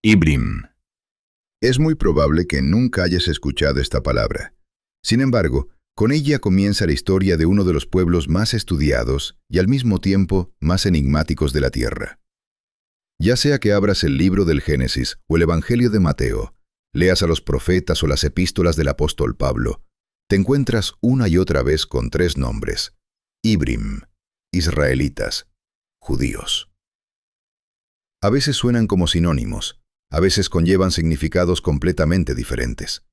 Ibrim. Es muy probable que nunca hayas escuchado esta palabra. Sin embargo, con ella comienza la historia de uno de los pueblos más estudiados y al mismo tiempo más enigmáticos de la tierra. Ya sea que abras el libro del Génesis o el Evangelio de Mateo, leas a los profetas o las epístolas del apóstol Pablo, te encuentras una y otra vez con tres nombres: Ibrim, israelitas, judíos. A veces suenan como sinónimos, a veces conllevan significados completamente diferentes.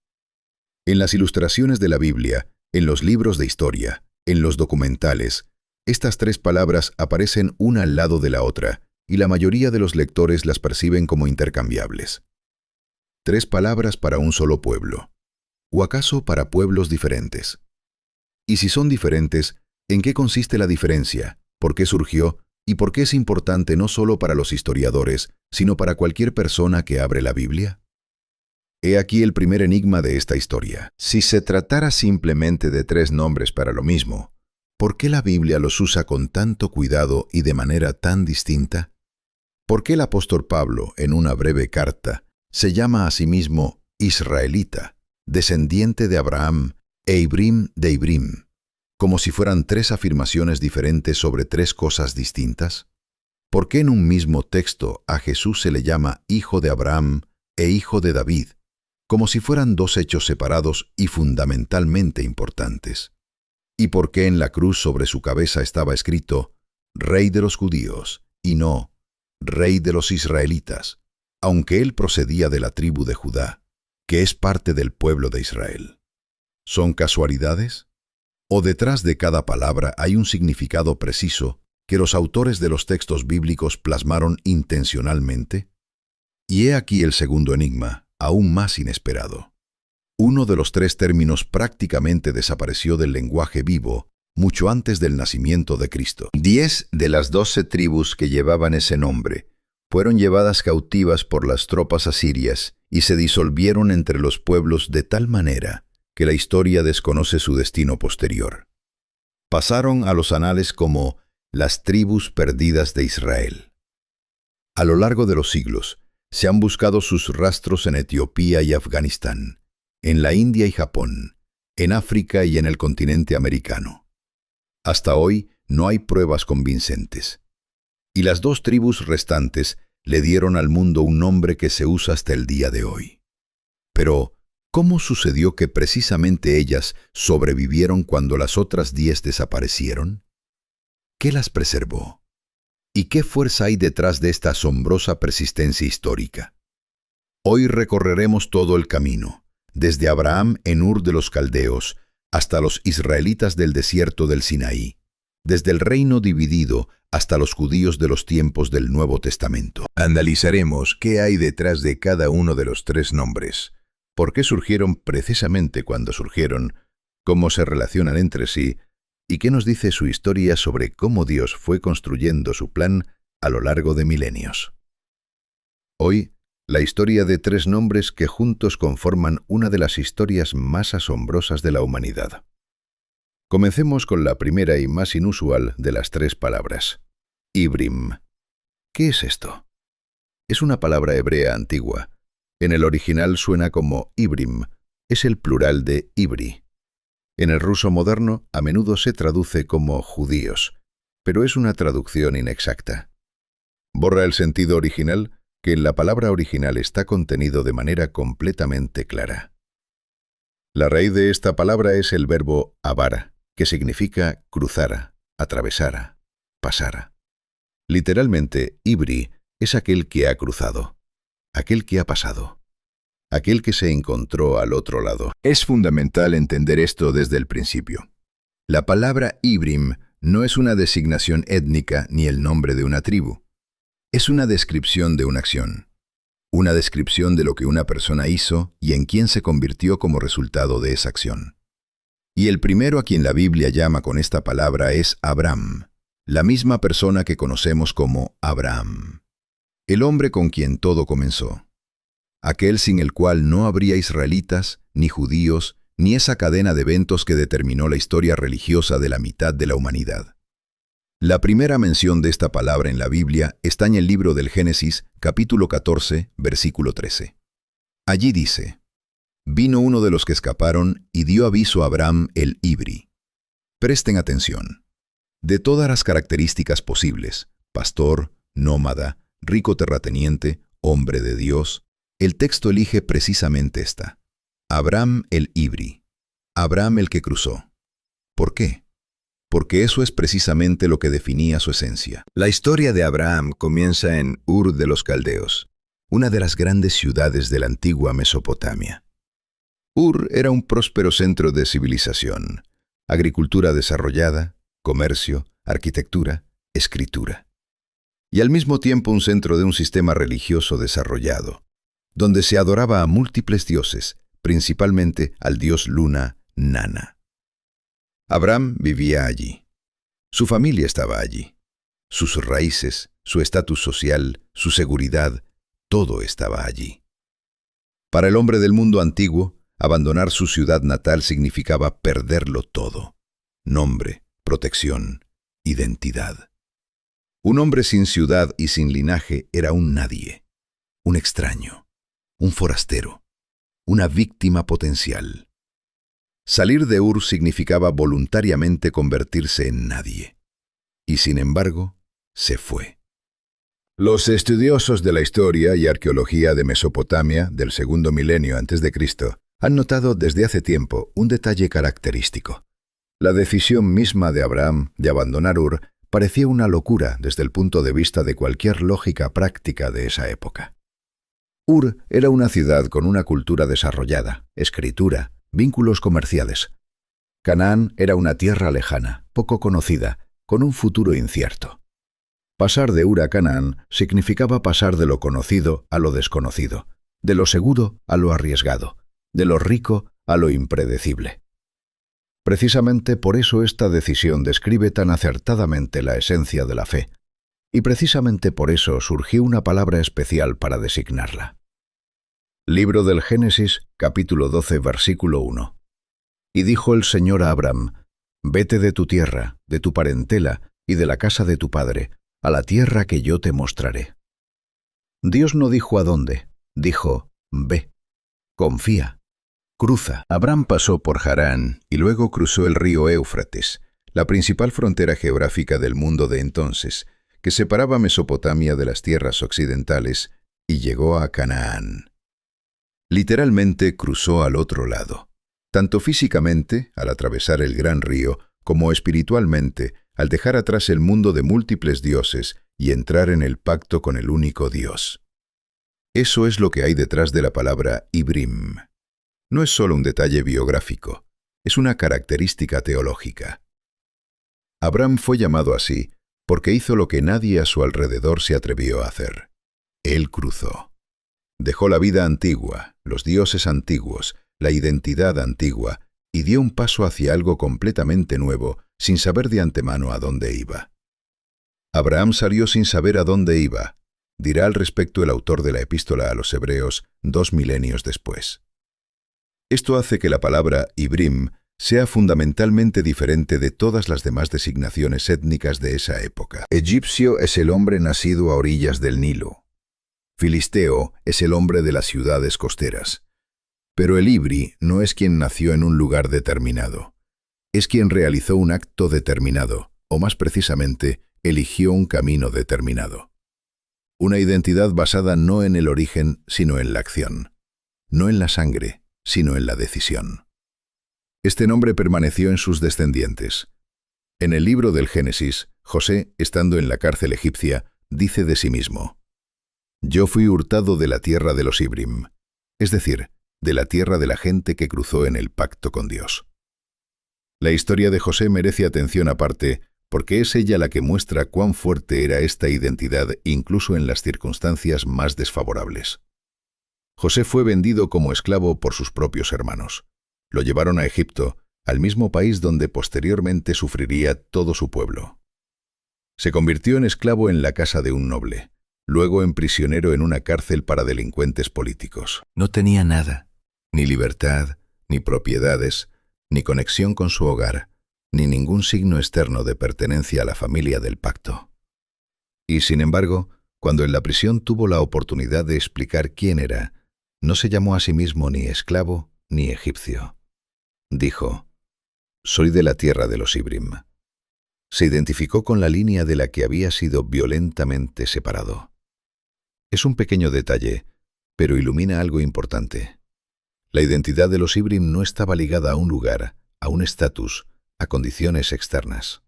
En las ilustraciones de la Biblia, en los libros de historia, en los documentales, estas tres palabras aparecen una al lado de la otra, y la mayoría de los lectores las perciben como intercambiables. Tres palabras para un solo pueblo. ¿O acaso para pueblos diferentes? Y si son diferentes, ¿en qué consiste la diferencia? ¿Por qué surgió? ¿Y por qué es importante no solo para los historiadores, sino para cualquier persona que abre la Biblia? He aquí el primer enigma de esta historia. Si se tratara simplemente de tres nombres para lo mismo, ¿por qué la Biblia los usa con tanto cuidado y de manera tan distinta? ¿Por qué el apóstol Pablo, en una breve carta, se llama a sí mismo israelita, descendiente de Abraham, e Ibrim de Ibrim, como si fueran tres afirmaciones diferentes sobre tres cosas distintas? ¿Por qué en un mismo texto a Jesús se le llama hijo de Abraham e hijo de David, como si fueran dos hechos separados y fundamentalmente importantes? ¿Y por qué en la cruz sobre su cabeza estaba escrito Rey de los judíos y no Rey de los israelitas, aunque él procedía de la tribu de Judá, que es parte del pueblo de Israel? ¿Son casualidades? ¿O detrás de cada palabra hay un significado preciso que los autores de los textos bíblicos plasmaron intencionalmente? Y he aquí el segundo enigma, aún más inesperado. Uno de los tres términos prácticamente desapareció del lenguaje vivo mucho antes del nacimiento de Cristo. 10 de las 12 tribus que llevaban ese nombre fueron llevadas cautivas por las tropas asirias y se disolvieron entre los pueblos de tal manera que la historia desconoce su destino posterior. Pasaron a los anales como las tribus perdidas de Israel. A lo largo de los siglos, se han buscado sus rastros en Etiopía y Afganistán, en la India y Japón, en África y en el continente americano. Hasta hoy no hay pruebas convincentes. Y las dos tribus restantes le dieron al mundo un nombre que se usa hasta el día de hoy. Pero, ¿cómo sucedió que precisamente ellas sobrevivieron cuando las otras 10 desaparecieron? ¿Qué las preservó? ¿Y qué fuerza hay detrás de esta asombrosa persistencia histórica? Hoy recorreremos todo el camino, desde Abraham en Ur de los Caldeos hasta los israelitas del desierto del Sinaí, desde el reino dividido hasta los judíos de los tiempos del Nuevo Testamento. Analizaremos qué hay detrás de cada uno de los tres nombres, por qué surgieron precisamente cuando surgieron, cómo se relacionan entre sí, y qué nos dice su historia sobre cómo Dios fue construyendo su plan a lo largo de milenios. Hoy, la historia de tres nombres que juntos conforman una de las historias más asombrosas de la humanidad. Comencemos con la primera y más inusual de las tres palabras: Ibrim. ¿Qué es esto? Es una palabra hebrea antigua. En el original suena como Ibrim, es el plural de Ibri. En el ruso moderno a menudo se traduce como judíos, pero es una traducción inexacta. Borra el sentido original, que en la palabra original está contenido de manera completamente clara. La raíz de esta palabra es el verbo abar, que significa cruzar, atravesar, pasar. Literalmente, Ibri es aquel que ha cruzado, aquel que ha pasado, aquel que se encontró al otro lado. Es fundamental entender esto desde el principio. La palabra Ibrim no es una designación étnica ni el nombre de una tribu. Es una descripción de una acción, una descripción de lo que una persona hizo y en quién se convirtió como resultado de esa acción. Y el primero a quien la Biblia llama con esta palabra es Abraham, la misma persona que conocemos como Abraham, el hombre con quien todo comenzó, aquel sin el cual no habría israelitas, ni judíos, ni esa cadena de eventos que determinó la historia religiosa de la mitad de la humanidad. La primera mención de esta palabra en la Biblia está en el libro del Génesis, capítulo 14, versículo 13. Allí dice: «Vino uno de los que escaparon y dio aviso a Abraham el Hibri». Presten atención. De todas las características posibles, pastor, nómada, rico terrateniente, hombre de Dios, el texto elige precisamente esta: Abraham el Hibri, Abraham el que cruzó. ¿Por qué? Porque eso es precisamente lo que definía su esencia. La historia de Abraham comienza en Ur de los Caldeos, una de las grandes ciudades de la antigua Mesopotamia. Ur era un próspero centro de civilización, agricultura desarrollada, comercio, arquitectura, escritura. Y al mismo tiempo un centro de un sistema religioso desarrollado, donde se adoraba a múltiples dioses, principalmente al dios Luna, Nana. Abraham vivía allí. Su familia estaba allí. Sus raíces, su estatus social, su seguridad, todo estaba allí. Para el hombre del mundo antiguo, abandonar su ciudad natal significaba perderlo todo: nombre, protección, identidad. Un hombre sin ciudad y sin linaje era un nadie, un extraño, un forastero, una víctima potencial. Salir de Ur significaba voluntariamente convertirse en nadie. Y sin embargo, se fue. Los estudiosos de la historia y arqueología de Mesopotamia del segundo milenio antes de Cristo han notado desde hace tiempo un detalle característico. La decisión misma de Abraham de abandonar Ur parecía una locura desde el punto de vista de cualquier lógica práctica de esa época. Ur era una ciudad con una cultura desarrollada, escritura, vínculos comerciales. Canaán era una tierra lejana, poco conocida, con un futuro incierto. Pasar de Ur a Canaán significaba pasar de lo conocido a lo desconocido, de lo seguro a lo arriesgado, de lo rico a lo impredecible. Precisamente por eso esta decisión describe tan acertadamente la esencia de la fe, y precisamente por eso surgió una palabra especial para designarla. Libro del Génesis, capítulo 12, versículo 1. Y dijo el Señor a Abraham: «Vete de tu tierra, de tu parentela y de la casa de tu padre, a la tierra que yo te mostraré». Dios no dijo a dónde, dijo: «Ve, confía, cruza». Abraham pasó por Harán y luego cruzó el río Éufrates, la principal frontera geográfica del mundo de entonces, que separaba Mesopotamia de las tierras occidentales, y llegó a Canaán. Literalmente cruzó al otro lado, tanto físicamente, al atravesar el gran río, como espiritualmente, al dejar atrás el mundo de múltiples dioses y entrar en el pacto con el único Dios. Eso es lo que hay detrás de la palabra Ibrim. No es solo un detalle biográfico, es una característica teológica. Abraham fue llamado así porque hizo lo que nadie a su alrededor se atrevió a hacer. Él cruzó. Dejó la vida antigua, los dioses antiguos, la identidad antigua, y dio un paso hacia algo completamente nuevo, sin saber de antemano a dónde iba. Abraham salió sin saber a dónde iba, dirá al respecto el autor de la Epístola a los Hebreos 2 milenios después. Esto hace que la palabra Ibrim sea fundamentalmente diferente de todas las demás designaciones étnicas de esa época. Egipcio es el hombre nacido a orillas del Nilo. Filisteo es el hombre de las ciudades costeras. Pero el Ibri no es quien nació en un lugar determinado. Es quien realizó un acto determinado, o más precisamente, eligió un camino determinado. Una identidad basada no en el origen, sino en la acción. No en la sangre, sino en la decisión. Este nombre permaneció en sus descendientes. En el libro del Génesis, José, estando en la cárcel egipcia, dice de sí mismo: «Yo fui hurtado de la tierra de los Ibrim», es decir, de la tierra de la gente que cruzó en el pacto con Dios. La historia de José merece atención aparte porque es ella la que muestra cuán fuerte era esta identidad incluso en las circunstancias más desfavorables. José fue vendido como esclavo por sus propios hermanos. Lo llevaron a Egipto, al mismo país donde posteriormente sufriría todo su pueblo. Se convirtió en esclavo en la casa de un noble, luego en prisionero en una cárcel para delincuentes políticos. No tenía nada, ni libertad, ni propiedades, ni conexión con su hogar, ni ningún signo externo de pertenencia a la familia del pacto. Y sin embargo, cuando en la prisión tuvo la oportunidad de explicar quién era, no se llamó a sí mismo ni esclavo ni egipcio. Dijo: «Soy de la tierra de los Ibrim». Se identificó con la línea de la que había sido violentamente separado. Es un pequeño detalle, pero ilumina algo importante. La identidad de los Ibrim no estaba ligada a un lugar, a un estatus, a condiciones externas.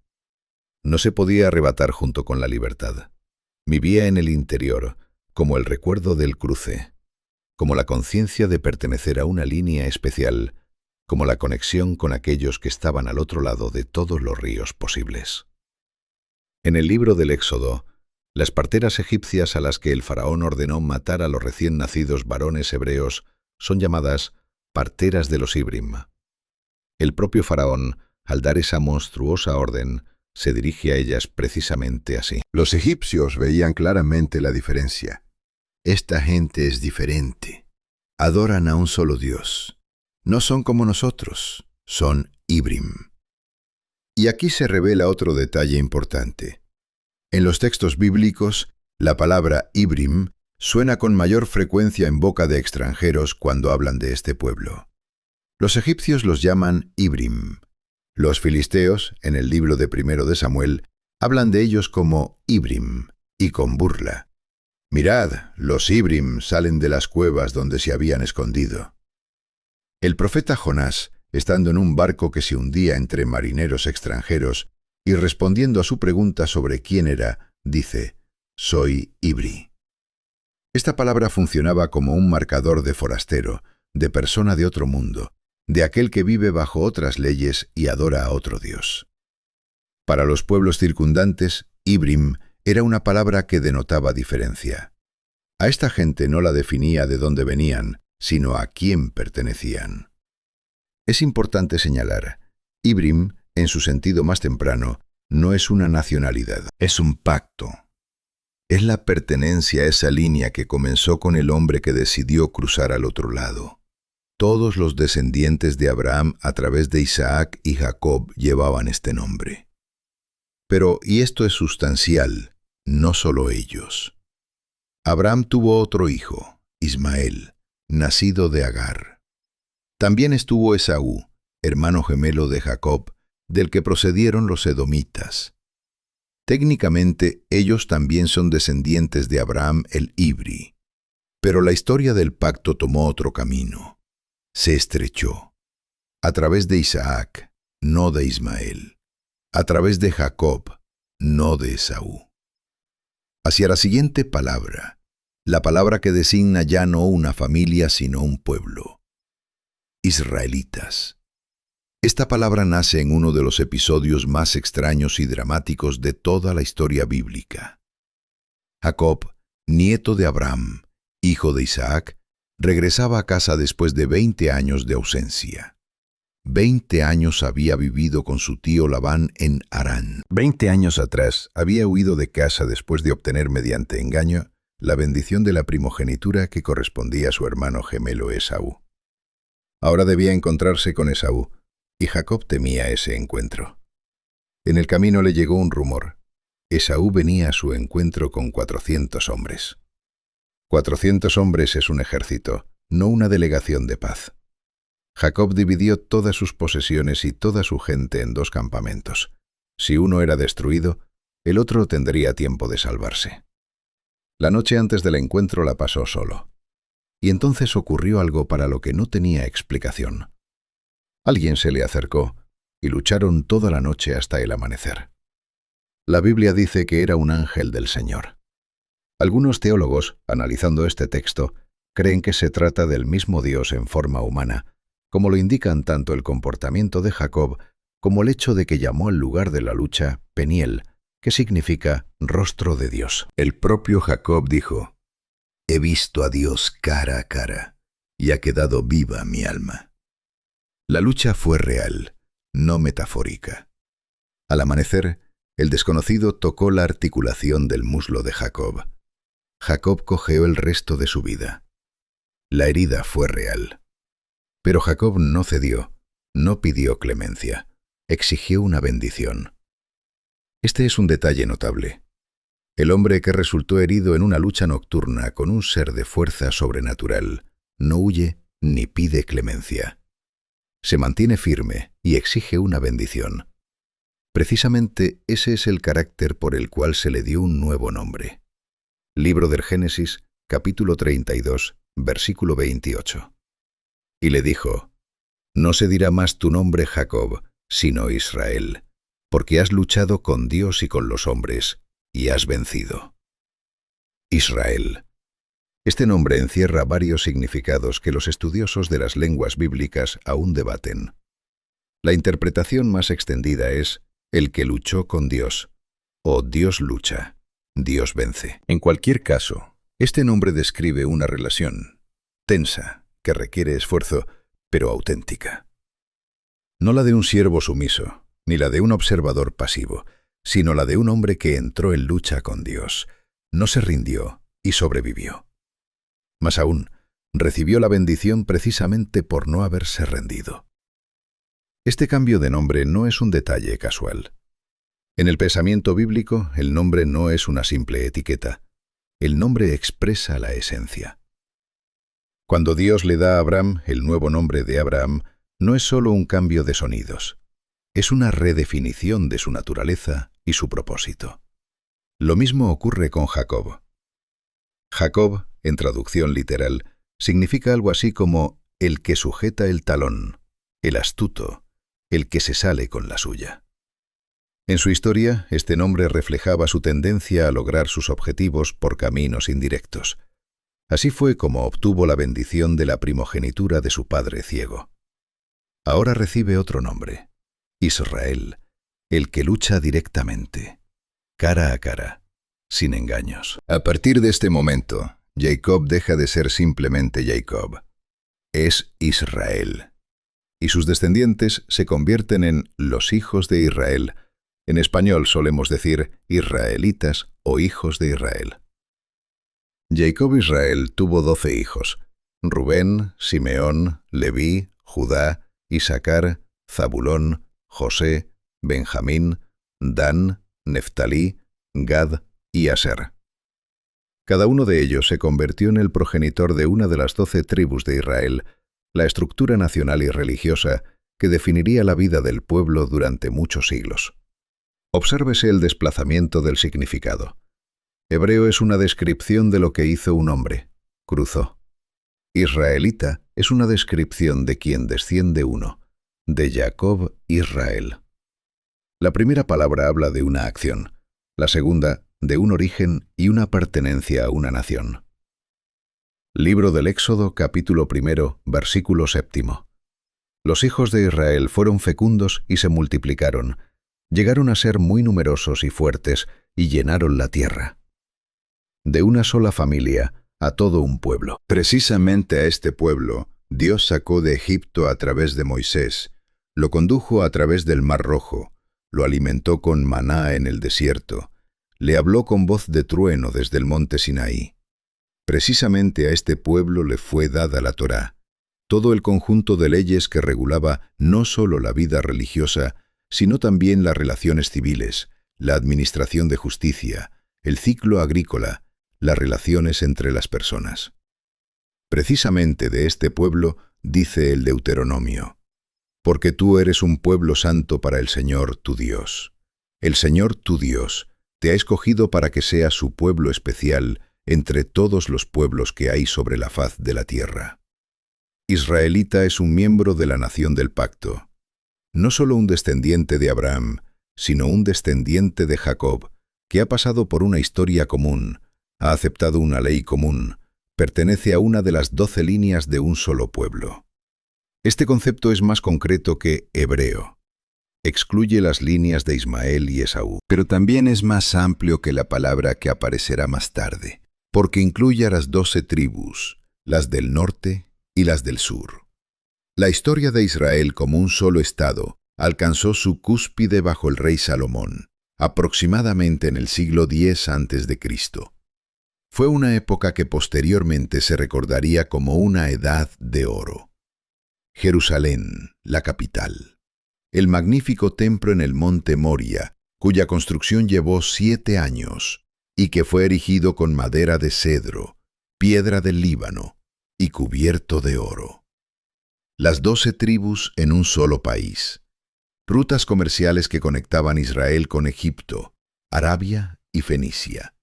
No se podía arrebatar junto con la libertad. Vivía en el interior, como el recuerdo del cruce, como la conciencia de pertenecer a una línea especial, como la conexión con aquellos que estaban al otro lado de todos los ríos posibles. En el libro del Éxodo, las parteras egipcias a las que el faraón ordenó matar a los recién nacidos varones hebreos son llamadas parteras de los Ibrim. El propio faraón, al dar esa monstruosa orden, se dirige a ellas precisamente así. Los egipcios veían claramente la diferencia. Esta gente es diferente. Adoran a un solo Dios. No son como nosotros, son Ibrim. Y aquí se revela otro detalle importante. En los textos bíblicos, la palabra Ibrim suena con mayor frecuencia en boca de extranjeros cuando hablan de este pueblo. Los egipcios los llaman Ibrim. Los filisteos, en el libro de 1 de Samuel, hablan de ellos como Ibrim, y con burla. Mirad, los Ibrim salen de las cuevas donde se habían escondido. El profeta Jonás, estando en un barco que se hundía entre marineros extranjeros, y respondiendo a su pregunta sobre quién era, dice: «Soy Ibri». Esta palabra funcionaba como un marcador de forastero, de persona de otro mundo, de aquel que vive bajo otras leyes y adora a otro Dios. Para los pueblos circundantes, Ibrim era una palabra que denotaba diferencia. A esta gente no la definía de dónde venían, sino a quién pertenecían. Es importante señalar, Ibrim, en su sentido más temprano, no es una nacionalidad, es un pacto. Es la pertenencia a esa línea que comenzó con el hombre que decidió cruzar al otro lado. Todos los descendientes de Abraham a través de Isaac y Jacob llevaban este nombre. Pero, y esto es sustancial, no solo ellos. Abraham tuvo otro hijo, Ismael, nacido de Agar. También estuvo Esaú, hermano gemelo de Jacob, del que procedieron los edomitas. Técnicamente, ellos también son descendientes de Abraham el Ibri. Pero la historia del pacto tomó otro camino. Se estrechó. A través de Isaac, no de Ismael. A través de Jacob, no de Esaú. Hacia la siguiente palabra, la palabra que designa ya no una familia sino un pueblo. Israelitas. Esta palabra nace en uno de los episodios más extraños y dramáticos de toda la historia bíblica. Jacob, nieto de Abraham, hijo de Isaac, regresaba a casa después de 20 años de ausencia. 20 años había vivido con su tío Labán en Harán. 20 años atrás había huido de casa después de obtener mediante engaño la bendición de la primogenitura que correspondía a su hermano gemelo Esaú. Ahora debía encontrarse con Esaú, y Jacob temía ese encuentro. En el camino le llegó un rumor. Esaú venía a su encuentro con 400 hombres. 400 hombres es un ejército, no una delegación de paz. Jacob dividió todas sus posesiones y toda su gente en 2 campamentos. Si uno era destruido, el otro tendría tiempo de salvarse. La noche antes del encuentro la pasó solo. Y entonces ocurrió algo para lo que no tenía explicación. Alguien se le acercó y lucharon toda la noche hasta el amanecer. La Biblia dice que era un ángel del Señor. Algunos teólogos, analizando este texto, creen que se trata del mismo Dios en forma humana, como lo indican tanto el comportamiento de Jacob como el hecho de que llamó al lugar de la lucha Peniel, que significa rostro de Dios. El propio Jacob dijo: «He visto a Dios cara a cara, y ha quedado viva mi alma». La lucha fue real, no metafórica. Al amanecer, el desconocido tocó la articulación del muslo de Jacob. Jacob cojeó el resto de su vida. La herida fue real. Pero Jacob no cedió, no pidió clemencia. exigió una bendición. Este es un detalle notable. El hombre que resultó herido en una lucha nocturna con un ser de fuerza sobrenatural no huye ni pide clemencia. Se mantiene firme y exige una bendición. Precisamente ese es el carácter por el cual se le dio un nuevo nombre. Libro del Génesis, capítulo 32, versículo 28. Y le dijo: «No se dirá más tu nombre Jacob, sino Israel, porque has luchado con Dios y con los hombres, y has vencido». Israel. Este nombre encierra varios significados que los estudiosos de las lenguas bíblicas aún debaten. La interpretación más extendida es el que luchó con Dios, o Dios lucha, Dios vence. En cualquier caso, este nombre describe una relación tensa, que requiere esfuerzo, pero auténtica. No la de un siervo sumiso, ni la de un observador pasivo, sino la de un hombre que entró en lucha con Dios, no se rindió y sobrevivió. Más aún, recibió la bendición precisamente por no haberse rendido. Este cambio de nombre no es un detalle casual. En el pensamiento bíblico, el nombre no es una simple etiqueta. El nombre expresa la esencia. Cuando Dios le da a Abraham el nuevo nombre de Abraham, no es solo un cambio de sonidos. Es una redefinición de su naturaleza y su propósito. Lo mismo ocurre con Jacob. Jacob, en traducción literal, significa algo así como el que sujeta el talón, el astuto, el que se sale con la suya. En su historia, este nombre reflejaba su tendencia a lograr sus objetivos por caminos indirectos. Así fue como obtuvo la bendición de la primogenitura de su padre ciego. Ahora recibe otro nombre: Israel, el que lucha directamente, cara a cara, sin engaños. A partir de este momento, Jacob deja de ser simplemente Jacob. Es Israel. Y sus descendientes se convierten en los hijos de Israel. En español solemos decir israelitas o hijos de Israel. Jacob Israel tuvo 12 hijos: Rubén, Simeón, Leví, Judá, Isacar, Zabulón, José, Benjamín, Dan, Neftalí, Gad y Aser. Cada uno de ellos se convirtió en el progenitor de una de las 12 tribus de Israel, la estructura nacional y religiosa que definiría la vida del pueblo durante muchos siglos. Obsérvese el desplazamiento del significado. Hebreo es una descripción de lo que hizo un hombre: cruzó. Israelita es una descripción de quien desciende uno, de Jacob Israel. La primera palabra habla de una acción, la segunda de un origen y una pertenencia a una nación. Libro del Éxodo, capítulo 1, versículo 7. Los hijos de Israel fueron fecundos y se multiplicaron, llegaron a ser muy numerosos y fuertes y llenaron la tierra. De una sola familia a todo un pueblo. Precisamente a este pueblo Dios sacó de Egipto a través de Moisés, lo condujo a través del Mar Rojo, lo alimentó con maná en el desierto, le habló con voz de trueno desde el monte Sinaí. Precisamente a este pueblo le fue dada la Torá, todo el conjunto de leyes que regulaba no solo la vida religiosa, sino también las relaciones civiles, la administración de justicia, el ciclo agrícola, las relaciones entre las personas. Precisamente de este pueblo dice el Deuteronomio: porque tú eres un pueblo santo para el Señor tu Dios. El Señor tu Dios te ha escogido para que seas su pueblo especial entre todos los pueblos que hay sobre la faz de la tierra. Israelita es un miembro de la nación del pacto, no solo un descendiente de Abraham, sino un descendiente de Jacob, que ha pasado por una historia común, ha aceptado una ley común, pertenece a una de las 12 líneas de un solo pueblo. Este concepto es más concreto que hebreo. Excluye las líneas de Ismael y Esaú, pero también es más amplio que la palabra que aparecerá más tarde, porque incluye a las 12 tribus, las del norte y las del sur. La historia de Israel como un solo estado alcanzó su cúspide bajo el rey Salomón, aproximadamente en el siglo X a.C. Fue una época que posteriormente se recordaría como una edad de oro. Jerusalén, la capital. el magnífico templo en el monte Moria, cuya construcción llevó 7 años, y que fue erigido con madera de cedro, piedra del Líbano y cubierto de oro. Las 12 tribus en un solo país. Rutas comerciales que conectaban Israel con Egipto, Arabia y Fenicia.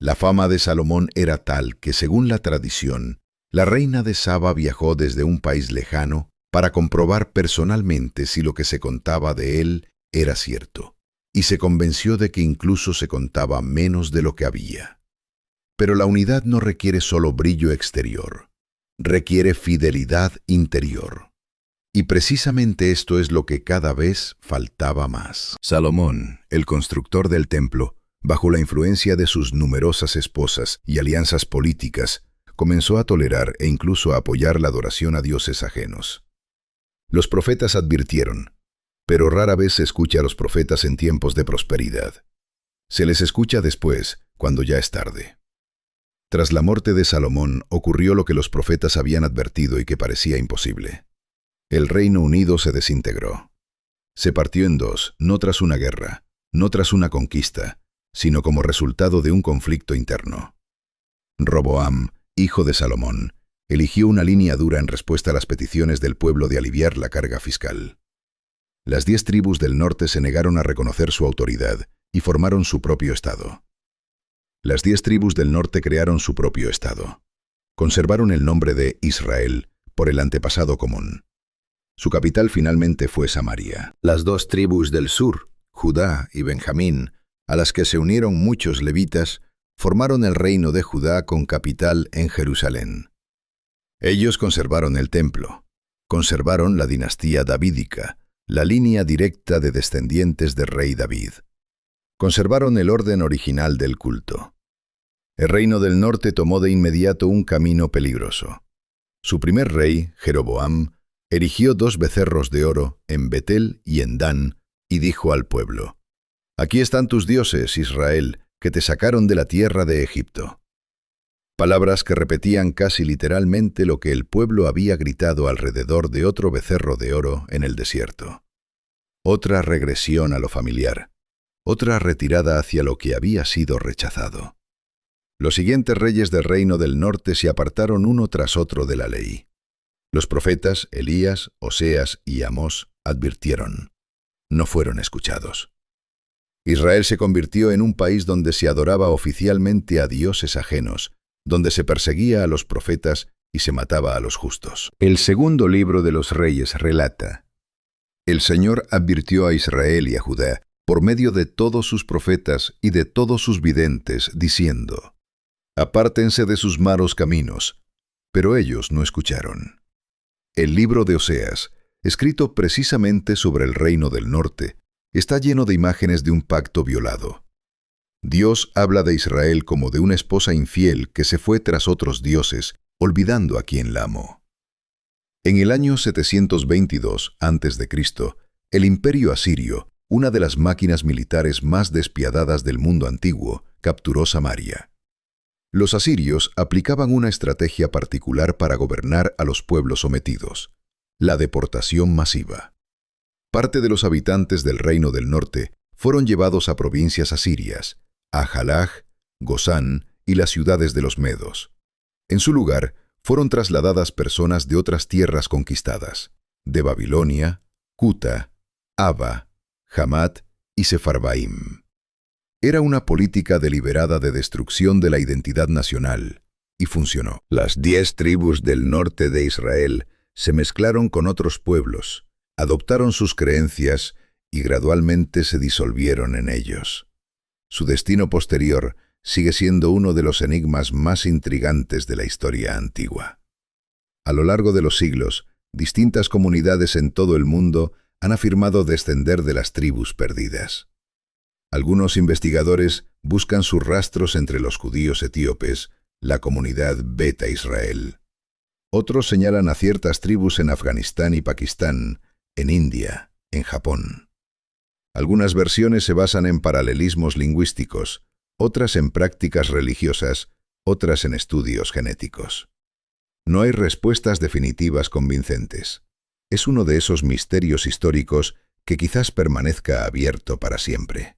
La fama de Salomón era tal que, según la tradición, la reina de Saba viajó desde un país lejano para comprobar personalmente si lo que se contaba de él era cierto, y se convenció de que incluso se contaba menos de lo que había. Pero la unidad no requiere solo brillo exterior, requiere fidelidad interior. Y precisamente esto es lo que cada vez faltaba más. Salomón, el constructor del templo, bajo la influencia de sus numerosas esposas y alianzas políticas, comenzó a tolerar e incluso a apoyar la adoración a dioses ajenos. Los profetas advirtieron, pero rara vez se escucha a los profetas en tiempos de prosperidad. Se les escucha después, cuando ya es tarde. Tras la muerte de Salomón ocurrió lo que los profetas habían advertido y que parecía imposible. El Reino Unido se desintegró. Se partió en dos, no tras una guerra, no tras una conquista, sino como resultado de un conflicto interno. Roboam, hijo de Salomón, eligió una línea dura en respuesta a las peticiones del pueblo de aliviar la carga fiscal. Las 10 tribus del norte se negaron a reconocer su autoridad y formaron su propio estado. Las 10 tribus del norte crearon su propio estado. Conservaron el nombre de Israel por el antepasado común. Su capital finalmente fue Samaria. Las 2 tribus del sur, Judá y Benjamín, a las que se unieron muchos levitas, formaron el reino de Judá con capital en Jerusalén. Ellos conservaron el templo, conservaron la dinastía davídica, la línea directa de descendientes del rey David. Conservaron el orden original del culto. El reino del norte tomó de inmediato un camino peligroso. Su primer rey, Jeroboam, erigió 2 becerros de oro en Betel y en Dan, y dijo al pueblo: «Aquí están tus dioses, Israel, que te sacaron de la tierra de Egipto». Palabras que repetían casi literalmente lo que el pueblo había gritado alrededor de otro becerro de oro en el desierto. Otra regresión a lo familiar, otra retirada hacia lo que había sido rechazado. Los siguientes reyes del reino del norte se apartaron uno tras otro de la ley. Los profetas Elías, Oseas y Amós advirtieron. No fueron escuchados. Israel se convirtió en un país donde se adoraba oficialmente a dioses ajenos, donde se perseguía a los profetas y se mataba a los justos. El segundo libro de los Reyes relata: El Señor advirtió a Israel y a Judá, por medio de todos sus profetas y de todos sus videntes, diciendo: Apártense de sus malos caminos. Pero ellos no escucharon. El libro de Oseas, escrito precisamente sobre el reino del norte, está lleno de imágenes de un pacto violado. Dios habla de Israel como de una esposa infiel que se fue tras otros dioses, olvidando a quien la amó. En el año 722 a.C., el imperio asirio, una de las máquinas militares más despiadadas del mundo antiguo, capturó Samaria. Los asirios aplicaban una estrategia particular para gobernar a los pueblos sometidos: la deportación masiva. Parte de los habitantes del reino del norte fueron llevados a provincias asirias, a Jalaj, Gozán y las ciudades de los medos. En su lugar, fueron trasladadas personas de otras tierras conquistadas, de Babilonia, Cuta, Ava, Hamat y Sefarbaim. Era una política deliberada de destrucción de la identidad nacional, y funcionó. Las 10 tribus del norte de Israel se mezclaron con otros pueblos, adoptaron sus creencias y gradualmente se disolvieron en ellos. Su destino posterior sigue siendo uno de los enigmas más intrigantes de la historia antigua. A lo largo de los siglos, distintas comunidades en todo el mundo han afirmado descender de las tribus perdidas. Algunos investigadores buscan sus rastros entre los judíos etíopes, la comunidad Beta Israel. Otros señalan a ciertas tribus en Afganistán y Pakistán, en India, en Japón. Algunas versiones se basan en paralelismos lingüísticos, otras en prácticas religiosas, otras en estudios genéticos. No hay respuestas definitivas convincentes. Es uno de esos misterios históricos que quizás permanezca abierto para siempre.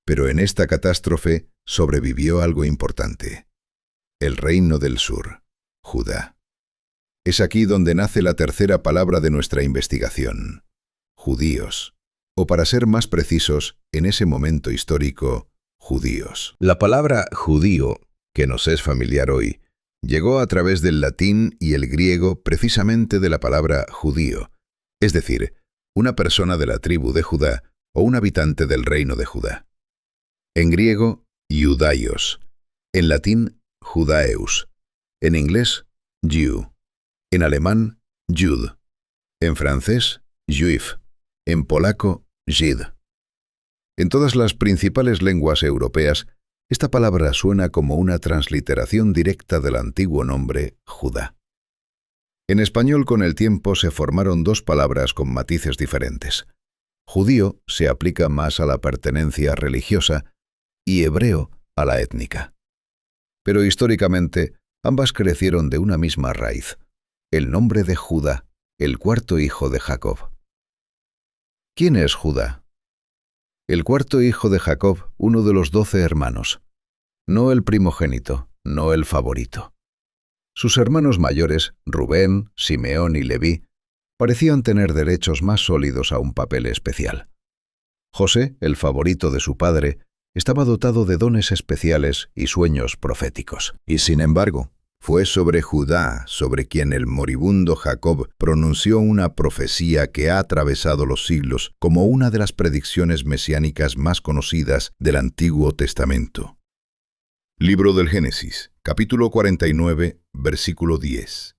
Pero en esta catástrofe sobrevivió algo importante: el reino del sur, Judá. Es aquí donde nace la tercera palabra de nuestra investigación: judíos, o para ser más precisos, en ese momento histórico, judíos. La palabra judío, que nos es familiar hoy, llegó a través del latín y el griego precisamente de la palabra judío, es decir, una persona de la tribu de Judá o un habitante del reino de Judá. En griego, Iudaios, en latín, Judaeus, en inglés, Jew, en alemán, Jud, en francés, Juif, en polaco, Żyd. En todas las principales lenguas europeas, esta palabra suena como una transliteración directa del antiguo nombre Judá. En español, con el tiempo, se formaron dos palabras con matices diferentes. Judío se aplica más a la pertenencia religiosa y hebreo a la étnica. Pero históricamente, ambas crecieron de una misma raíz: el nombre de Judá, el cuarto hijo de Jacob. ¿Quién es Judá? El cuarto hijo de Jacob, uno de los 12 hermanos. No el primogénito, no el favorito. Sus hermanos mayores, Rubén, Simeón y Leví, parecían tener derechos más sólidos a un papel especial. José, el favorito de su padre, estaba dotado de dones especiales y sueños proféticos. Y sin embargo, fue sobre Judá sobre quien el moribundo Jacob pronunció una profecía que ha atravesado los siglos como una de las predicciones mesiánicas más conocidas del Antiguo Testamento. Libro del Génesis, capítulo 49, versículo 10.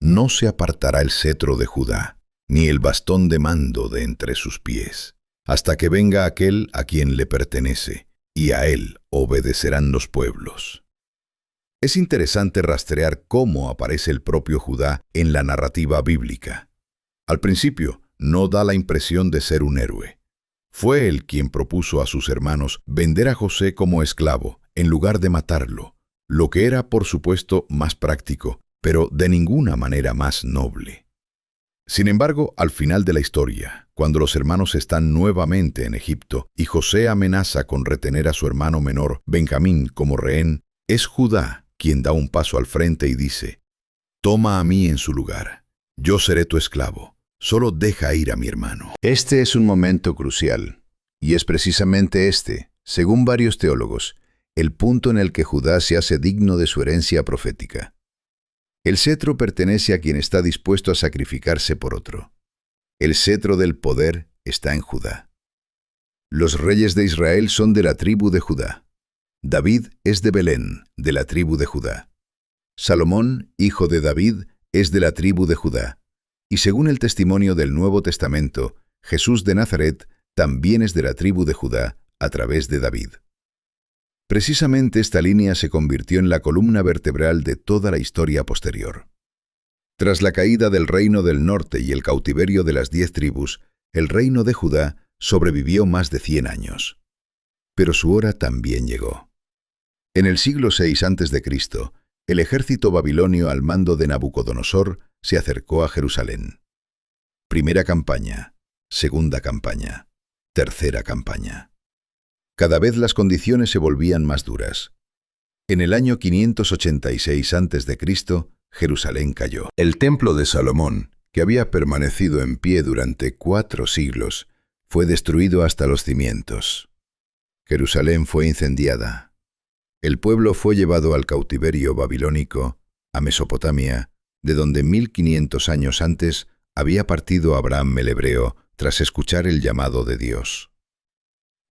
No se apartará el cetro de Judá, ni el bastón de mando de entre sus pies, hasta que venga aquel a quien le pertenece, y a él obedecerán los pueblos. Es interesante rastrear cómo aparece el propio Judá en la narrativa bíblica. Al principio, no da la impresión de ser un héroe. Fue él quien propuso a sus hermanos vender a José como esclavo, en lugar de matarlo, lo que era, por supuesto, más práctico, pero de ninguna manera más noble. Sin embargo, al final de la historia, cuando los hermanos están nuevamente en Egipto y José amenaza con retener a su hermano menor, Benjamín, como rehén, es Judá quien da un paso al frente y dice: «Toma a mí en su lugar, yo seré tu esclavo, solo deja ir a mi hermano». Este es un momento crucial, y es precisamente este, según varios teólogos, el punto en el que Judá se hace digno de su herencia profética. El cetro pertenece a quien está dispuesto a sacrificarse por otro. El cetro del poder está en Judá. Los reyes de Israel son de la tribu de Judá. David es de Belén, de la tribu de Judá. Salomón, hijo de David, es de la tribu de Judá. Y según el testimonio del Nuevo Testamento, Jesús de Nazaret también es de la tribu de Judá a través de David. Precisamente esta línea se convirtió en la columna vertebral de toda la historia posterior. Tras la caída del reino del norte y el cautiverio de las 10 tribus, el reino de Judá sobrevivió más de 100 años. Pero su hora también llegó. En el siglo VI a.C., el ejército babilonio al mando de Nabucodonosor se acercó a Jerusalén. Primera campaña, segunda campaña, tercera campaña. Cada vez las condiciones se volvían más duras. En el año 586 a.C., Jerusalén cayó. El templo de Salomón, que había permanecido en pie durante 4 siglos, fue destruido hasta los cimientos. Jerusalén fue incendiada. El pueblo fue llevado al cautiverio babilónico, a Mesopotamia, de donde 1500 años antes había partido Abraham el hebreo tras escuchar el llamado de Dios.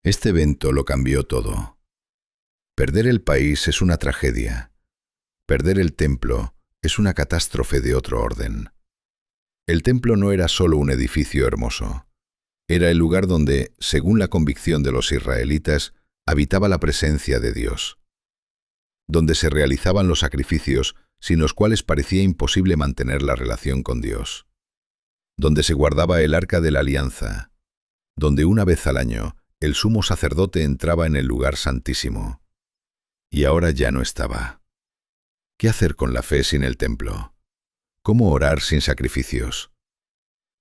Este evento lo cambió todo. Perder el país es una tragedia. Perder el templo es una catástrofe de otro orden. El templo no era solo un edificio hermoso. Era el lugar donde, según la convicción de los israelitas, habitaba la presencia de Dios, donde se realizaban los sacrificios sin los cuales parecía imposible mantener la relación con Dios, donde se guardaba el arca de la alianza, donde una vez al año el sumo sacerdote entraba en el lugar santísimo. Y ahora ya no estaba. ¿Qué hacer con la fe sin el templo? ¿Cómo orar sin sacrificios?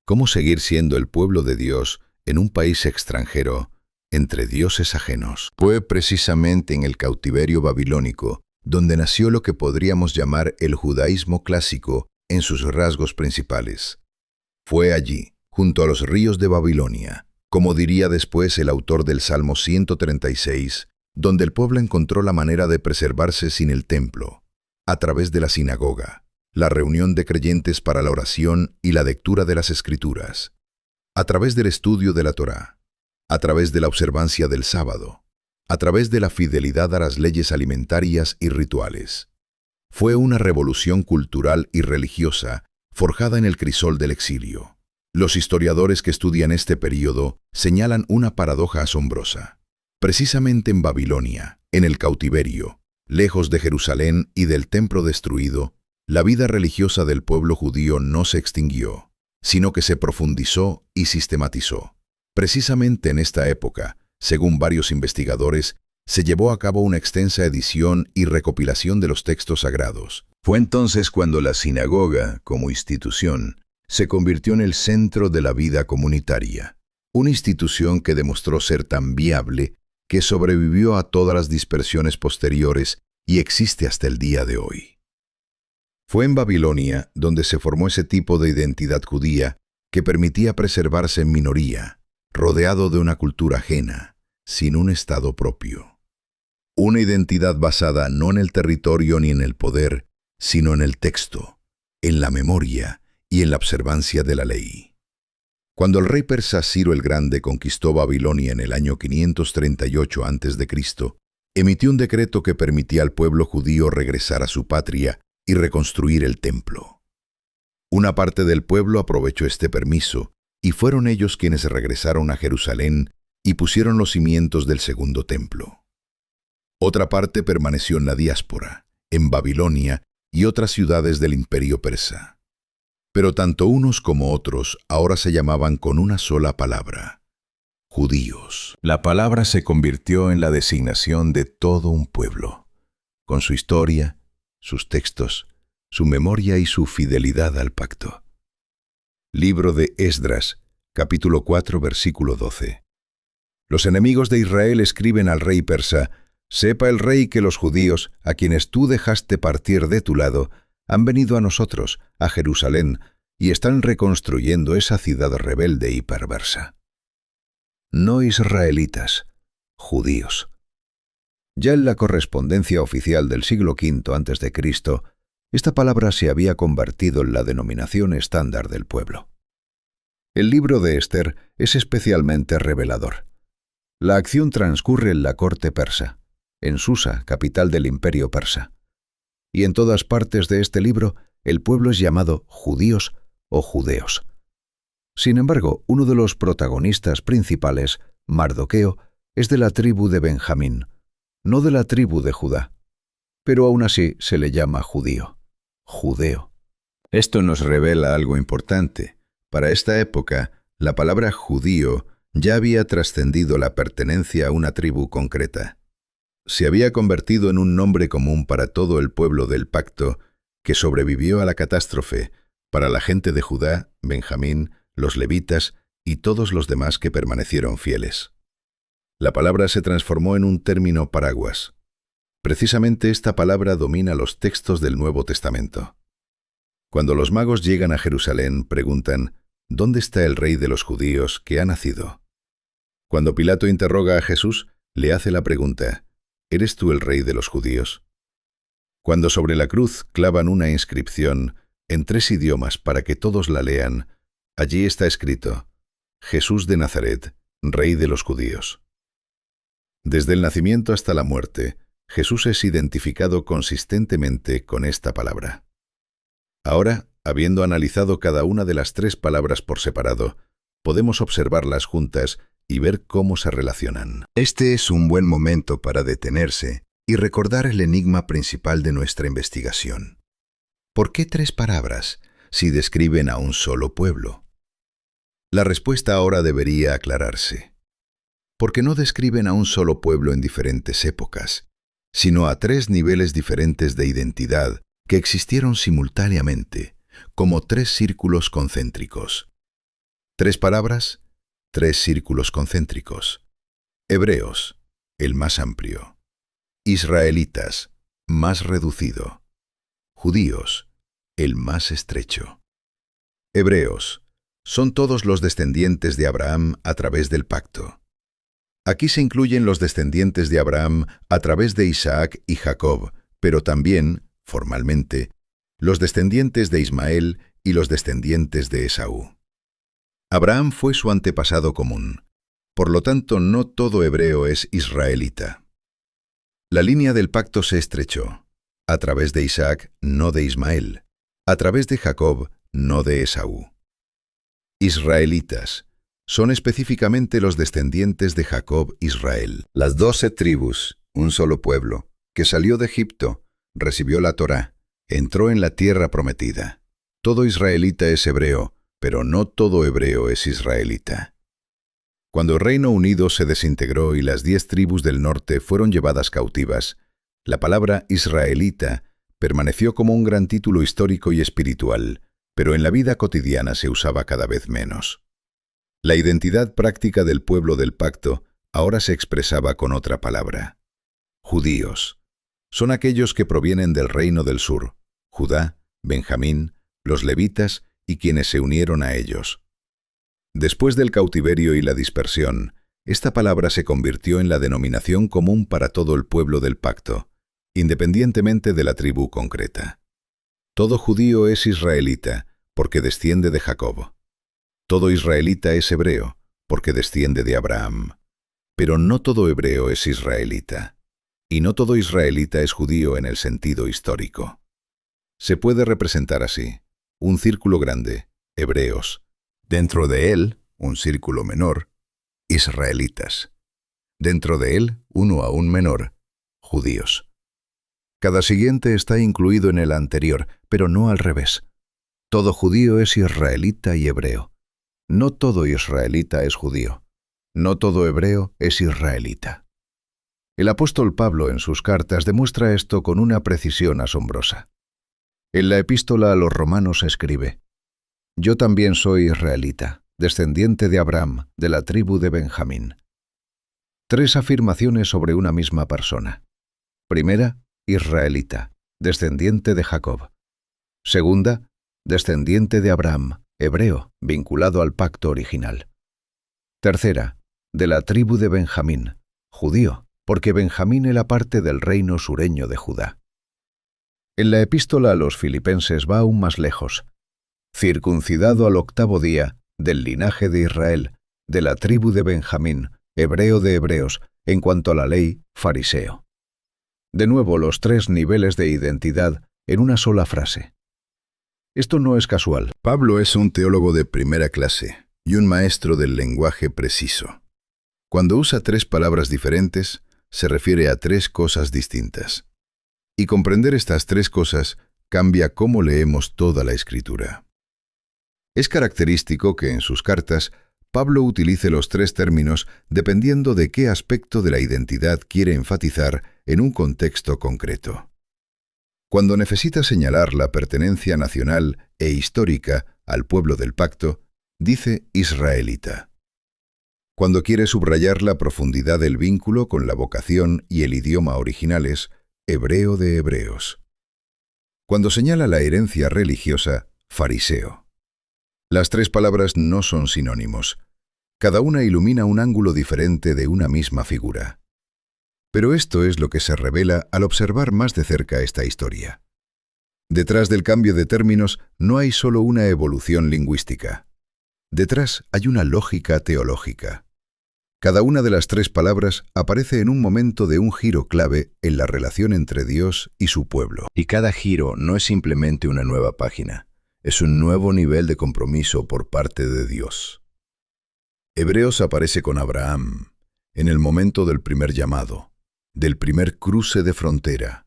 ¿Cómo seguir siendo el pueblo de Dios en un país extranjero, entre dioses ajenos? Fue precisamente en el cautiverio babilónico donde nació lo que podríamos llamar el judaísmo clásico en sus rasgos principales. Fue allí, junto a los ríos de Babilonia, como diría después el autor del Salmo 136, donde el pueblo encontró la manera de preservarse sin el templo, a través de la sinagoga, la reunión de creyentes para la oración y la lectura de las Escrituras, a través del estudio de la Torá, a través de la observancia del sábado, a través de la fidelidad a las leyes alimentarias y rituales. Fue una revolución cultural y religiosa forjada en el crisol del exilio. Los historiadores que estudian este período señalan una paradoja asombrosa. Precisamente en Babilonia, en el cautiverio, lejos de Jerusalén y del templo destruido, la vida religiosa del pueblo judío no se extinguió, sino que se profundizó y sistematizó. Precisamente en esta época, según varios investigadores, se llevó a cabo una extensa edición y recopilación de los textos sagrados. Fue entonces cuando la sinagoga, como institución, se convirtió en el centro de la vida comunitaria, una institución que demostró ser tan viable que sobrevivió a todas las dispersiones posteriores y existe hasta el día de hoy. Fue en Babilonia donde se formó ese tipo de identidad judía que permitía preservarse en minoría, rodeado de una cultura ajena, sin un estado propio. Una identidad basada no en el territorio ni en el poder, sino en el texto, en la memoria y en la observancia de la ley. Cuando el rey persa Ciro el Grande conquistó Babilonia en el año 538 a.C., emitió un decreto que permitía al pueblo judío regresar a su patria y reconstruir el templo. Una parte del pueblo aprovechó este permiso, y fueron ellos quienes regresaron a Jerusalén y pusieron los cimientos del segundo templo. Otra parte permaneció en la diáspora, en Babilonia y otras ciudades del imperio persa. Pero tanto unos como otros ahora se llamaban con una sola palabra: judíos. La palabra se convirtió en la designación de todo un pueblo, con su historia, sus textos, su memoria y su fidelidad al pacto. Libro de Esdras, capítulo 4, versículo 12. Los enemigos de Israel escriben al rey persa: «Sepa el rey que los judíos, a quienes tú dejaste partir de tu lado, han venido a nosotros, a Jerusalén, y están reconstruyendo esa ciudad rebelde y perversa». No israelitas, judíos. Ya en la correspondencia oficial del siglo V a.C., esta palabra se había convertido en la denominación estándar del pueblo. El libro de Esther es especialmente revelador. La acción transcurre en la corte persa, en Susa, capital del imperio persa. Y en todas partes de este libro, el pueblo es llamado judíos o judeos. Sin embargo, uno de los protagonistas principales, Mardoqueo, es de la tribu de Benjamín, no de la tribu de Judá. Pero aún así se le llama judío. Judeo. Esto nos revela algo importante. Para esta época, la palabra judío ya había trascendido la pertenencia a una tribu concreta. Se había convertido en un nombre común para todo el pueblo del pacto que sobrevivió a la catástrofe, para la gente de Judá, Benjamín, los levitas y todos los demás que permanecieron fieles. La palabra se transformó en un término paraguas. Precisamente esta palabra domina los textos del Nuevo Testamento. Cuando los magos llegan a Jerusalén, preguntan: ¿dónde está el rey de los judíos que ha nacido? Cuando Pilato interroga a Jesús, le hace la pregunta: ¿eres tú el rey de los judíos? Cuando sobre la cruz clavan una inscripción en 3 idiomas para que todos la lean, allí está escrito: Jesús de Nazaret, rey de los judíos. Desde el nacimiento hasta la muerte, Jesús es identificado consistentemente con esta palabra. Ahora, habiendo analizado cada una de las 3 palabras por separado, podemos observarlas juntas y ver cómo se relacionan. Este es un buen momento para detenerse y recordar el enigma principal de nuestra investigación. ¿Por qué 3 palabras si describen a un solo pueblo? La respuesta ahora debería aclararse. Porque no describen a un solo pueblo en diferentes épocas, sino a 3 niveles diferentes de identidad que existieron simultáneamente, como 3 círculos concéntricos. 3 palabras, 3 círculos concéntricos. Hebreos, el más amplio. Israelitas, más reducido. Judíos, el más estrecho. Hebreos, son todos los descendientes de Abraham a través del pacto. Aquí se incluyen los descendientes de Abraham a través de Isaac y Jacob, pero también, formalmente, los descendientes de Ismael y los descendientes de Esaú. Abraham fue su antepasado común. Por lo tanto, no todo hebreo es israelita. La línea del pacto se estrechó. A través de Isaac, no de Ismael. A través de Jacob, no de Esaú. Israelitas son específicamente los descendientes de Jacob Israel. Las 12 tribus, un solo pueblo, que salió de Egipto, recibió la Torá, entró en la tierra prometida. Todo israelita es hebreo, pero no todo hebreo es israelita. Cuando el Reino Unido se desintegró y las 10 tribus del norte fueron llevadas cautivas, la palabra israelita permaneció como un gran título histórico y espiritual, pero en la vida cotidiana se usaba cada vez menos. La identidad práctica del pueblo del pacto ahora se expresaba con otra palabra. Judíos. Son aquellos que provienen del reino del sur, Judá, Benjamín, los levitas y quienes se unieron a ellos. Después del cautiverio y la dispersión, esta palabra se convirtió en la denominación común para todo el pueblo del pacto, independientemente de la tribu concreta. Todo judío es israelita, porque desciende de Jacob. Todo israelita es hebreo, porque desciende de Abraham. Pero no todo hebreo es israelita, y no todo israelita es judío en el sentido histórico. Se puede representar así: un círculo grande, hebreos. Dentro de él, un círculo menor, israelitas. Dentro de él, uno aún menor, judíos. Cada siguiente está incluido en el anterior, pero no al revés. Todo judío es israelita y hebreo. No todo israelita es judío. No todo hebreo es israelita. El apóstol Pablo en sus cartas demuestra esto con una precisión asombrosa. En la epístola a los Romanos escribe: Yo también soy israelita, descendiente de Abraham, de la tribu de Benjamín. 3 afirmaciones sobre una misma persona. Primera, israelita, descendiente de Jacob. Segunda, descendiente de Abraham, hebreo, vinculado al pacto original. Tercera, de la tribu de Benjamín, judío, porque Benjamín era parte del reino sureño de Judá. En la epístola a los Filipenses va aún más lejos. Circuncidado al 8º día, del linaje de Israel, de la tribu de Benjamín, hebreo de hebreos, en cuanto a la ley, fariseo. De nuevo, los 3 niveles de identidad en una sola frase. Esto no es casual. Pablo es un teólogo de primera clase y un maestro del lenguaje preciso. Cuando usa 3 palabras diferentes, se refiere a 3 cosas distintas. Y comprender estas 3 cosas cambia cómo leemos toda la Escritura. Es característico que en sus cartas Pablo utilice los 3 términos dependiendo de qué aspecto de la identidad quiere enfatizar en un contexto concreto. Cuando necesita señalar la pertenencia nacional e histórica al pueblo del pacto, dice israelita. Cuando quiere subrayar la profundidad del vínculo con la vocación y el idioma originales, hebreo de hebreos. Cuando señala la herencia religiosa, fariseo. Las 3 palabras no son sinónimos. Cada una ilumina un ángulo diferente de una misma figura. Pero esto es lo que se revela al observar más de cerca esta historia. Detrás del cambio de términos no hay solo una evolución lingüística. Detrás hay una lógica teológica. Cada una de las 3 palabras aparece en un momento de un giro clave en la relación entre Dios y su pueblo. Y cada giro no es simplemente una nueva página, es un nuevo nivel de compromiso por parte de Dios. Hebreos aparece con Abraham, en el momento del primer llamado, del primer cruce de frontera,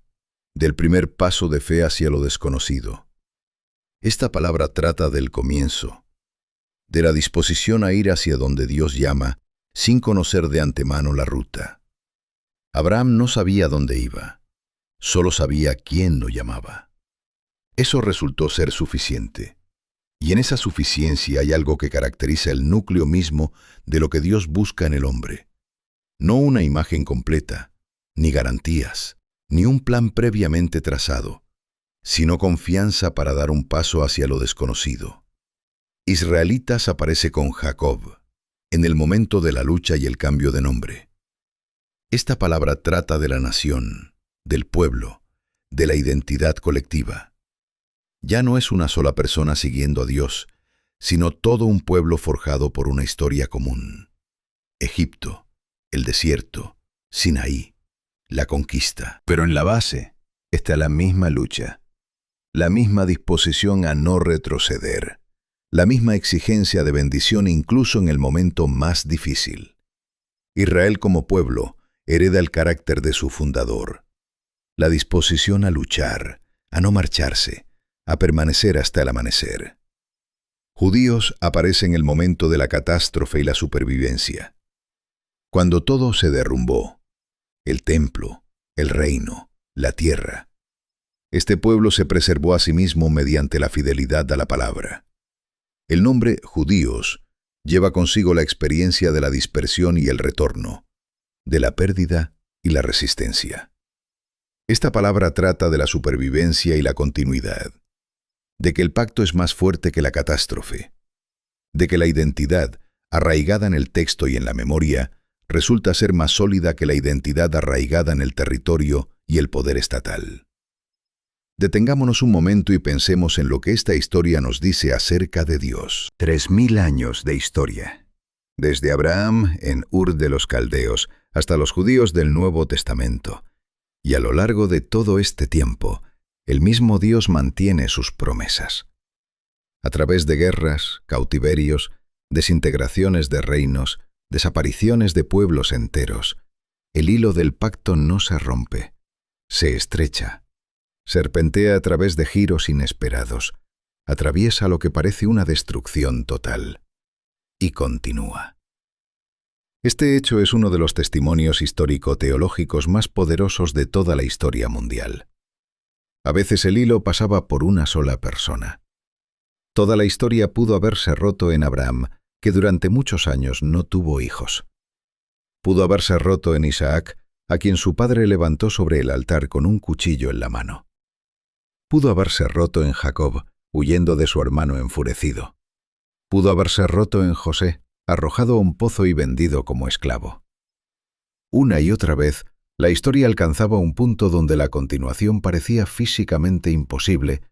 del primer paso de fe hacia lo desconocido. Esta palabra trata del comienzo, de la disposición a ir hacia donde Dios llama, sin conocer de antemano la ruta. Abraham no sabía dónde iba, solo sabía quién lo llamaba. Eso resultó ser suficiente. Y en esa suficiencia hay algo que caracteriza el núcleo mismo de lo que Dios busca en el hombre. No una imagen completa, ni garantías, ni un plan previamente trazado, sino confianza para dar un paso hacia lo desconocido. Israelitas aparece con Jacob, en el momento de la lucha y el cambio de nombre. Esta palabra trata de la nación, del pueblo, de la identidad colectiva. Ya no es una sola persona siguiendo a Dios, sino todo un pueblo forjado por una historia común. Egipto, el desierto, Sinaí, la conquista. Pero en la base está la misma lucha, la misma disposición a no retroceder, la misma exigencia de bendición incluso en el momento más difícil. Israel como pueblo hereda el carácter de su fundador, la disposición a luchar, a no marcharse, a permanecer hasta el amanecer. Judíos aparece en el momento de la catástrofe y la supervivencia. Cuando todo se derrumbó, el templo, el reino, la tierra, este pueblo se preservó a sí mismo mediante la fidelidad a la palabra. El nombre judíos lleva consigo la experiencia de la dispersión y el retorno, de la pérdida y la resistencia. Esta palabra trata de la supervivencia y la continuidad, de que el pacto es más fuerte que la catástrofe, de que la identidad, arraigada en el texto y en la memoria, resulta ser más sólida que la identidad arraigada en el territorio y el poder estatal. Detengámonos un momento y pensemos en lo que esta historia nos dice acerca de Dios. 3000 años de historia. Desde Abraham en Ur de los Caldeos hasta los judíos del Nuevo Testamento. Y a lo largo de todo este tiempo, el mismo Dios mantiene sus promesas. A través de guerras, cautiverios, desintegraciones de reinos, desapariciones de pueblos enteros, el hilo del pacto no se rompe, se estrecha, serpentea a través de giros inesperados, atraviesa lo que parece una destrucción total, y continúa. Este hecho es uno de los testimonios histórico-teológicos más poderosos de toda la historia mundial. A veces el hilo pasaba por una sola persona. Toda la historia pudo haberse roto en Abraham, que durante muchos años no tuvo hijos. Pudo haberse roto en Isaac, a quien su padre levantó sobre el altar con un cuchillo en la mano. Pudo haberse roto en Jacob, huyendo de su hermano enfurecido. Pudo haberse roto en José, arrojado a un pozo y vendido como esclavo. Una y otra vez, la historia alcanzaba un punto donde la continuación parecía físicamente imposible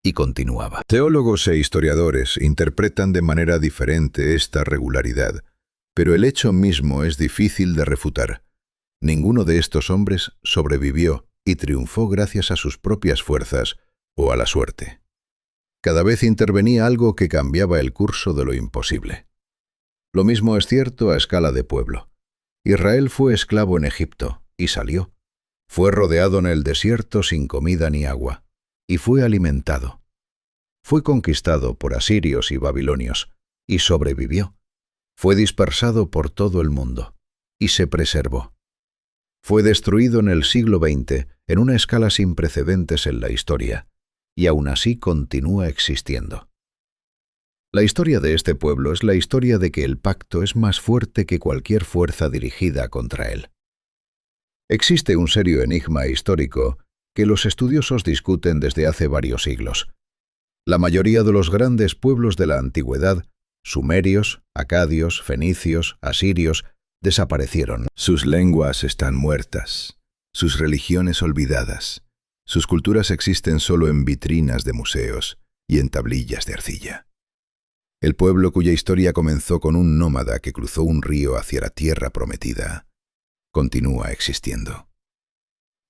y continuaba. Teólogos e historiadores interpretan de manera diferente esta regularidad, pero el hecho mismo es difícil de refutar. Ninguno de estos hombres sobrevivió y triunfó gracias a sus propias fuerzas o a la suerte. Cada vez intervenía algo que cambiaba el curso de lo imposible. Lo mismo es cierto a escala de pueblo. Israel fue esclavo en Egipto y salió. Fue rodeado en el desierto sin comida ni agua, y fue alimentado. Fue conquistado por asirios y babilonios, y sobrevivió. Fue dispersado por todo el mundo, y se preservó. Fue destruido en el siglo XX en una escala sin precedentes en la historia, y aún así continúa existiendo. La historia de este pueblo es la historia de que el pacto es más fuerte que cualquier fuerza dirigida contra él. Existe un serio enigma histórico que los estudiosos discuten desde hace varios siglos. La mayoría de los grandes pueblos de la antigüedad, sumerios, acadios, fenicios, asirios, desaparecieron. Sus lenguas están muertas, sus religiones olvidadas, sus culturas existen solo en vitrinas de museos y en tablillas de arcilla. El pueblo cuya historia comenzó con un nómada que cruzó un río hacia la tierra prometida, continúa existiendo.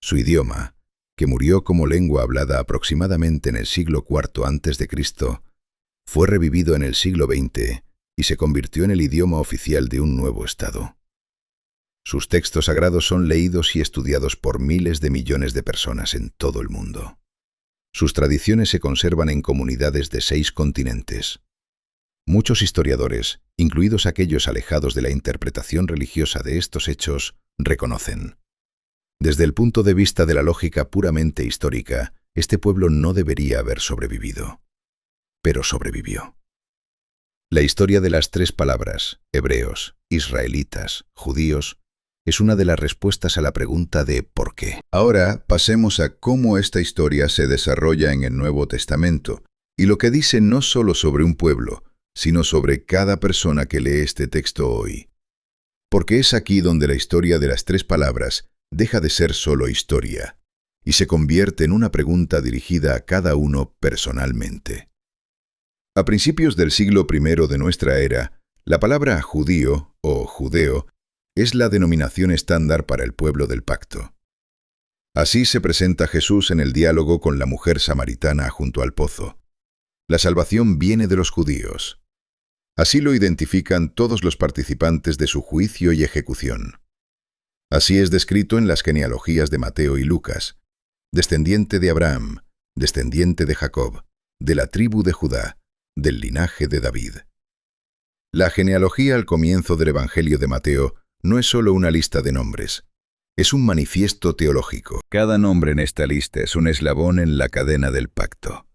Su idioma, que murió como lengua hablada aproximadamente en el siglo IV a.C., fue revivido en el siglo XX y se convirtió en el idioma oficial de un nuevo estado. Sus textos sagrados son leídos y estudiados por miles de millones de personas en todo el mundo. Sus tradiciones se conservan en comunidades de 6 continentes. Muchos historiadores, incluidos aquellos alejados de la interpretación religiosa de estos hechos, reconocen. Desde el punto de vista de la lógica puramente histórica, este pueblo no debería haber sobrevivido. pero sobrevivió. La historia de las tres palabras, hebreos, israelitas, judíos, es una de las respuestas a la pregunta de ¿por qué? Ahora pasemos a cómo esta historia se desarrolla en el Nuevo Testamento, y lo que dice no solo sobre un pueblo, sino sobre cada persona que lee este texto hoy. Porque es aquí donde la historia de las tres palabras deja de ser solo historia, y se convierte en una pregunta dirigida a cada uno personalmente. A principios del siglo I de nuestra era, la palabra judío o judeo es la denominación estándar para el pueblo del pacto. Así se presenta Jesús en el diálogo con la mujer samaritana junto al pozo. La salvación viene de los judíos. Así lo identifican todos los participantes de su juicio y ejecución. Así es descrito en las genealogías de Mateo y Lucas: descendiente de Abraham, descendiente de Jacob, de la tribu de Judá, del linaje de David. La genealogía al comienzo del Evangelio de Mateo no es solo una lista de nombres, es un manifiesto teológico. Cada nombre en esta lista es un eslabón en la cadena del pacto.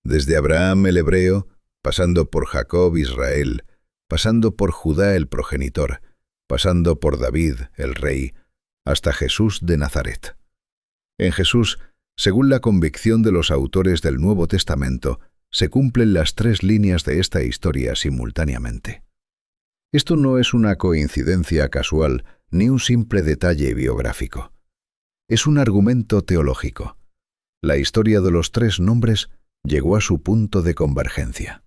Desde Abraham el hebreo, pasando por Jacob Israel, pasando por Judá el progenitor, pasando por David el rey, hasta Jesús de Nazaret. En Jesús, según la convicción de los autores del Nuevo Testamento, se cumplen las tres líneas de esta historia simultáneamente. Esto no es una coincidencia casual ni un simple detalle biográfico. Es un argumento teológico. La historia de los tres nombres llegó a su punto de convergencia.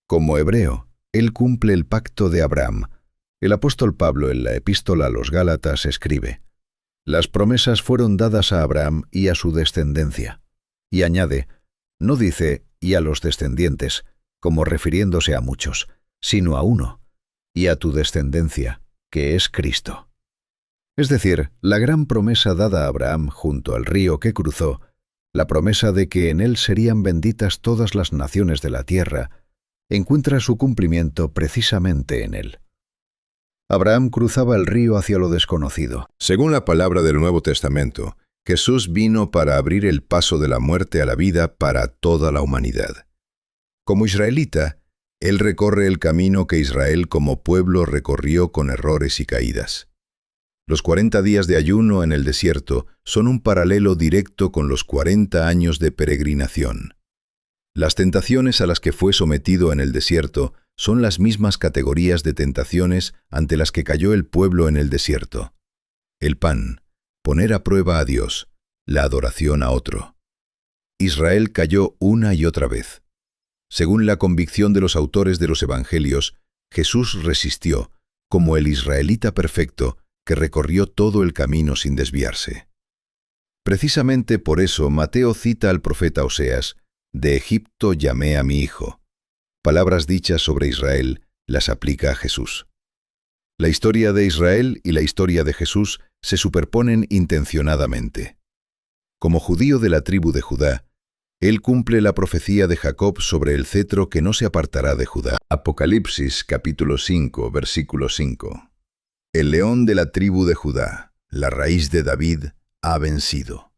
Como hebreo, él cumple el pacto de Abraham. El apóstol Pablo en la epístola a los Gálatas escribe: «Las promesas fueron dadas a Abraham y a su descendencia». Y añade, no dice «y a los descendientes», como refiriéndose a muchos, sino a uno, y a tu descendencia, que es Cristo. Es decir, la gran promesa dada a Abraham junto al río que cruzó, la promesa de que en él serían benditas todas las naciones de la tierra, encuentra su cumplimiento precisamente en él. Abraham cruzaba el río hacia lo desconocido. Según la palabra del Nuevo Testamento, Jesús vino para abrir el paso de la muerte a la vida para toda la humanidad. Como israelita, Él recorre el camino que Israel como pueblo recorrió con errores y caídas. Los 40 días de ayuno en el desierto son un paralelo directo con los 40 años de peregrinación. Las tentaciones a las que fue sometido en el desierto son las mismas categorías de tentaciones ante las que cayó el pueblo en el desierto. El pan, poner a prueba a Dios, la adoración a otro. Israel cayó una y otra vez. Según la convicción de los autores de los Evangelios, Jesús resistió, como el israelita perfecto que recorrió todo el camino sin desviarse. Precisamente por eso Mateo cita al profeta Oseas: «De Egipto llamé a mi hijo». Palabras dichas sobre Israel las aplica a Jesús. La historia de Israel y la historia de Jesús se superponen intencionadamente. Como judío de la tribu de Judá, él cumple la profecía de Jacob sobre el cetro que no se apartará de Judá. Apocalipsis capítulo 5, versículo 5. El león de la tribu de Judá, la raíz de David, ha vencido.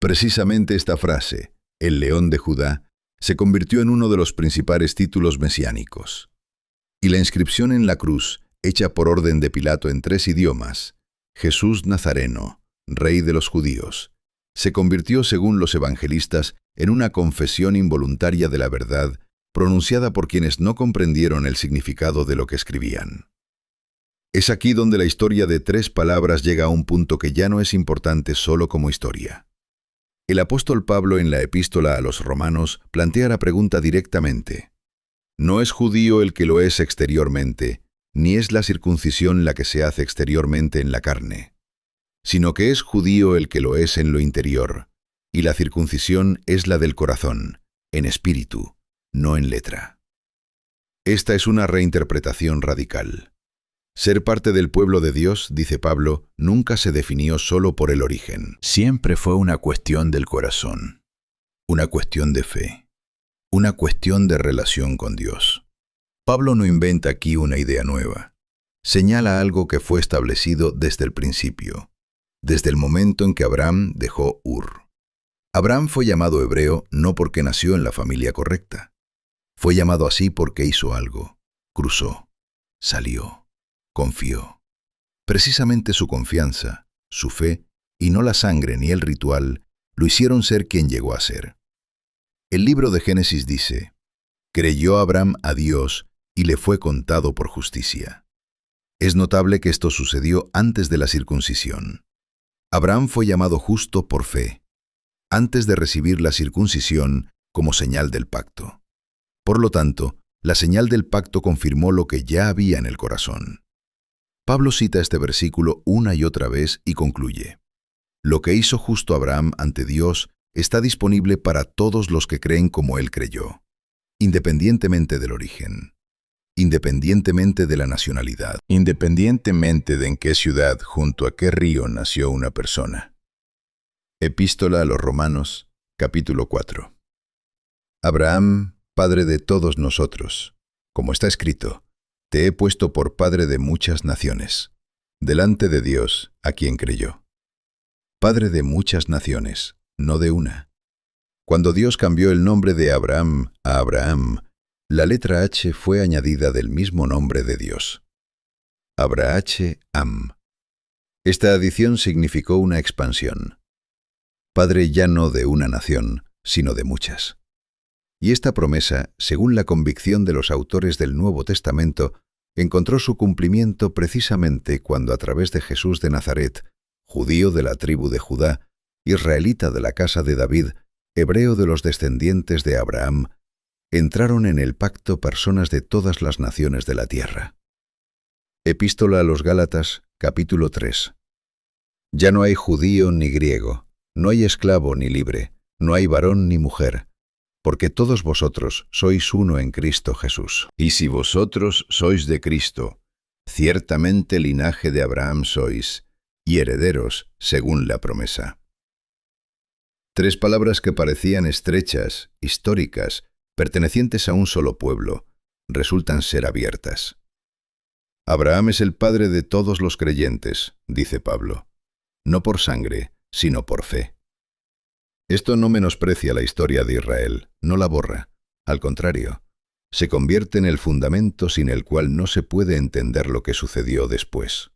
Precisamente esta frase, el león de Judá, se convirtió en uno de los principales títulos mesiánicos. Y la inscripción en la cruz, hecha por orden de Pilato en 3 idiomas, Jesús Nazareno, Rey de los Judíos, se convirtió, según los evangelistas, en una confesión involuntaria de la verdad, pronunciada por quienes no comprendieron el significado de lo que escribían. Es aquí donde la historia de 3 palabras llega a un punto que ya no es importante solo como historia. El apóstol Pablo en la epístola a los Romanos plantea la pregunta directamente. No es judío el que lo es exteriormente, ni es la circuncisión la que se hace exteriormente en la carne, sino que es judío el que lo es en lo interior, y la circuncisión es la del corazón, en espíritu, no en letra. Esta es una reinterpretación radical. Ser parte del pueblo de Dios, dice Pablo, nunca se definió solo por el origen. Siempre fue una cuestión del corazón, una cuestión de fe, una cuestión de relación con Dios. Pablo no inventa aquí una idea nueva. Señala algo que fue establecido desde el principio, desde el momento en que Abraham dejó Ur. Abraham fue llamado hebreo no porque nació en la familia correcta. Fue llamado así porque hizo algo, cruzó, salió, confió. Precisamente su confianza, su fe, y no la sangre ni el ritual, lo hicieron ser quien llegó a ser. El libro de Génesis dice, «Creyó Abraham a Dios y le fue contado por justicia». Es notable que esto sucedió antes de la circuncisión. Abraham fue llamado justo por fe, antes de recibir la circuncisión como señal del pacto. Por lo tanto, la señal del pacto confirmó lo que ya había en el corazón. Pablo cita este versículo una y otra vez y concluye, «Lo que hizo justo Abraham ante Dios está disponible para todos los que creen como él creyó, independientemente del origen, independientemente de la nacionalidad, independientemente de en qué ciudad, junto a qué río nació una persona». Epístola a los Romanos, capítulo 4. Abraham, padre de todos nosotros, como está escrito, «Te he puesto por padre de muchas naciones, delante de Dios, a quien creyó». Padre de muchas naciones, no de una. Cuando Dios cambió el nombre de Abraham a Abraham, la letra H fue añadida del mismo nombre de Dios. Abraham. Esta adición significó una expansión. Padre ya no de una nación, sino de muchas. Y esta promesa, según la convicción de los autores del Nuevo Testamento, encontró su cumplimiento precisamente cuando a través de Jesús de Nazaret, judío de la tribu de Judá, israelita de la casa de David, hebreo de los descendientes de Abraham, entraron en el pacto personas de todas las naciones de la tierra. Epístola a los Gálatas, capítulo 3. Ya no hay judío ni griego, no hay esclavo ni libre, no hay varón ni mujer, porque todos vosotros sois uno en Cristo Jesús. Y si vosotros sois de Cristo, ciertamente linaje de Abraham sois, y herederos según la promesa. Tres palabras que parecían estrechas, históricas, pertenecientes a un solo pueblo, resultan ser abiertas. Abraham es el padre de todos los creyentes, dice Pablo, no por sangre, sino por fe. Esto no menosprecia la historia de Israel, no la borra, al contrario, se convierte en el fundamento sin el cual no se puede entender lo que sucedió después.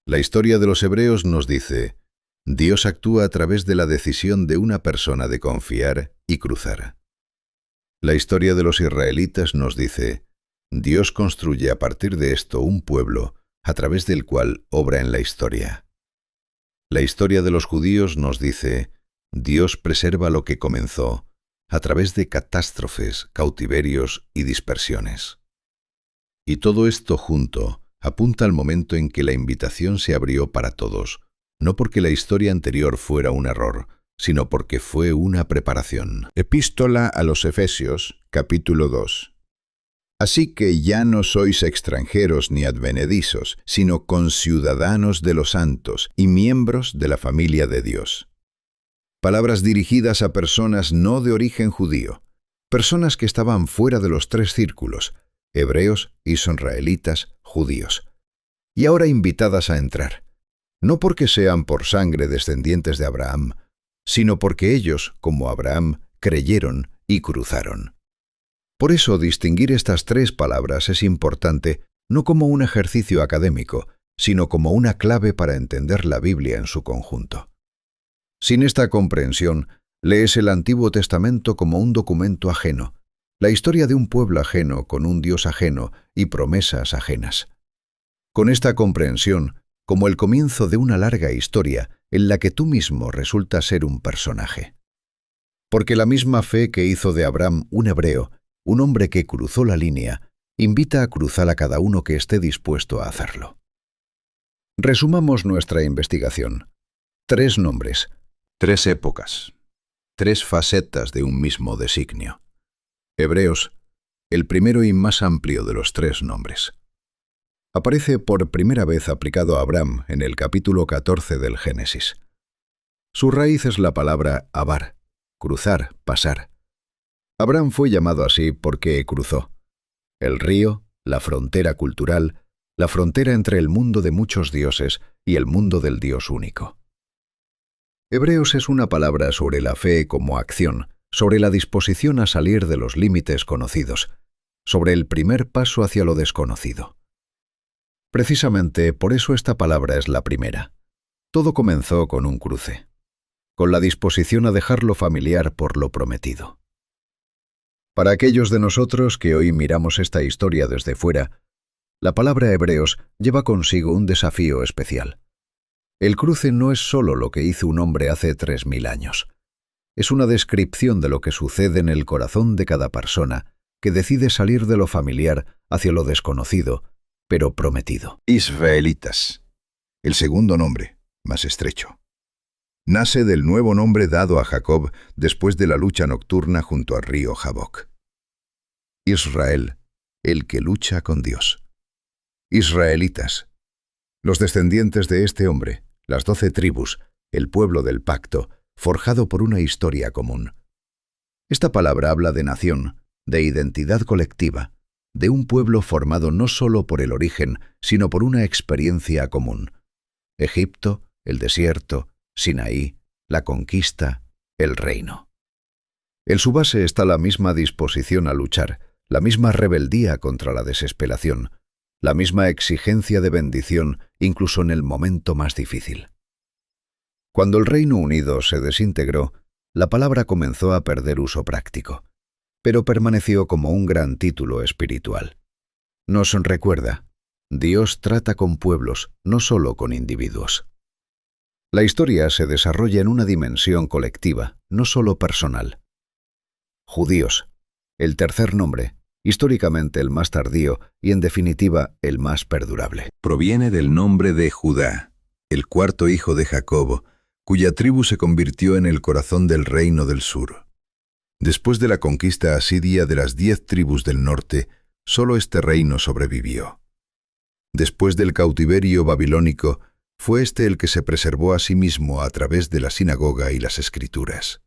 La historia de los hebreos nos dice, Dios actúa a través de la decisión de una persona de confiar y cruzar. La historia de los israelitas nos dice, Dios construye a partir de esto un pueblo a través del cual obra en la historia. La historia de los judíos nos dice, Dios preserva lo que comenzó a través de catástrofes, cautiverios y dispersiones. Y todo esto junto apunta al momento en que la invitación se abrió para todos, no porque la historia anterior fuera un error, sino porque fue una preparación. Epístola a los Efesios, capítulo 2. Así que ya no sois extranjeros ni advenedizos, sino conciudadanos de los santos y miembros de la familia de Dios. Palabras dirigidas a personas no de origen judío, personas que estaban fuera de los tres círculos, hebreos, israelitas, judíos, y ahora invitadas a entrar, no porque sean por sangre descendientes de Abraham, sino porque ellos, como Abraham, creyeron y cruzaron. Por eso distinguir estas tres palabras es importante no como un ejercicio académico, sino como una clave para entender la Biblia en su conjunto. Sin esta comprensión, lees el Antiguo Testamento como un documento ajeno, la historia de un pueblo ajeno con un Dios ajeno y promesas ajenas. Con esta comprensión, como el comienzo de una larga historia en la que tú mismo resultas ser un personaje. Porque la misma fe que hizo de Abraham un hebreo, un hombre que cruzó la línea, invita a cruzar a cada uno que esté dispuesto a hacerlo. Resumamos nuestra investigación. 3 nombres, 3 épocas, 3 facetas de un mismo designio. Hebreos, el primero y más amplio de los 3 nombres. Aparece por primera vez aplicado a Abraham en el capítulo 14 del Génesis. Su raíz es la palabra abar, cruzar, pasar. Abraham fue llamado así porque cruzó el río, la frontera cultural, la frontera entre el mundo de muchos dioses y el mundo del Dios único. Hebreos es una palabra sobre la fe como acción, sobre la disposición a salir de los límites conocidos, sobre el primer paso hacia lo desconocido. Precisamente por eso esta palabra es la primera. Todo comenzó con un cruce, con la disposición a dejar lo familiar por lo prometido. Para aquellos de nosotros que hoy miramos esta historia desde fuera, la palabra Hebreos lleva consigo un desafío especial. El cruce no es solo lo que hizo un hombre hace 3000 años. Es una descripción de lo que sucede en el corazón de cada persona que decide salir de lo familiar hacia lo desconocido, pero prometido. Israelitas, el segundo nombre, más estrecho. Nace del nuevo nombre dado a Jacob después de la lucha nocturna junto al río Jaboc. Israel, el que lucha con Dios. Israelitas, los descendientes de este hombre, las 12 tribus, el pueblo del pacto, forjado por una historia común. Esta palabra habla de nación, de identidad colectiva, de un pueblo formado no solo por el origen, sino por una experiencia común. Egipto, el desierto, Sinaí, la conquista, el reino. En su base está la misma disposición a luchar, la misma rebeldía contra la desesperación, la misma exigencia de bendición incluso en el momento más difícil. Cuando el Reino Unido se desintegró, la palabra comenzó a perder uso práctico, pero permaneció como un gran título espiritual. Nos recuerda, Dios trata con pueblos, no solo con individuos. La historia se desarrolla en una dimensión colectiva, no solo personal. Judíos, el tercer nombre, históricamente el más tardío y en definitiva el más perdurable. Proviene del nombre de Judá, el cuarto hijo de Jacob, cuya tribu se convirtió en el corazón del reino del sur. Después de la conquista asiria de las 10 tribus del norte, solo este reino sobrevivió. Después del cautiverio babilónico, fue este el que se preservó a sí mismo a través de la sinagoga y las escrituras.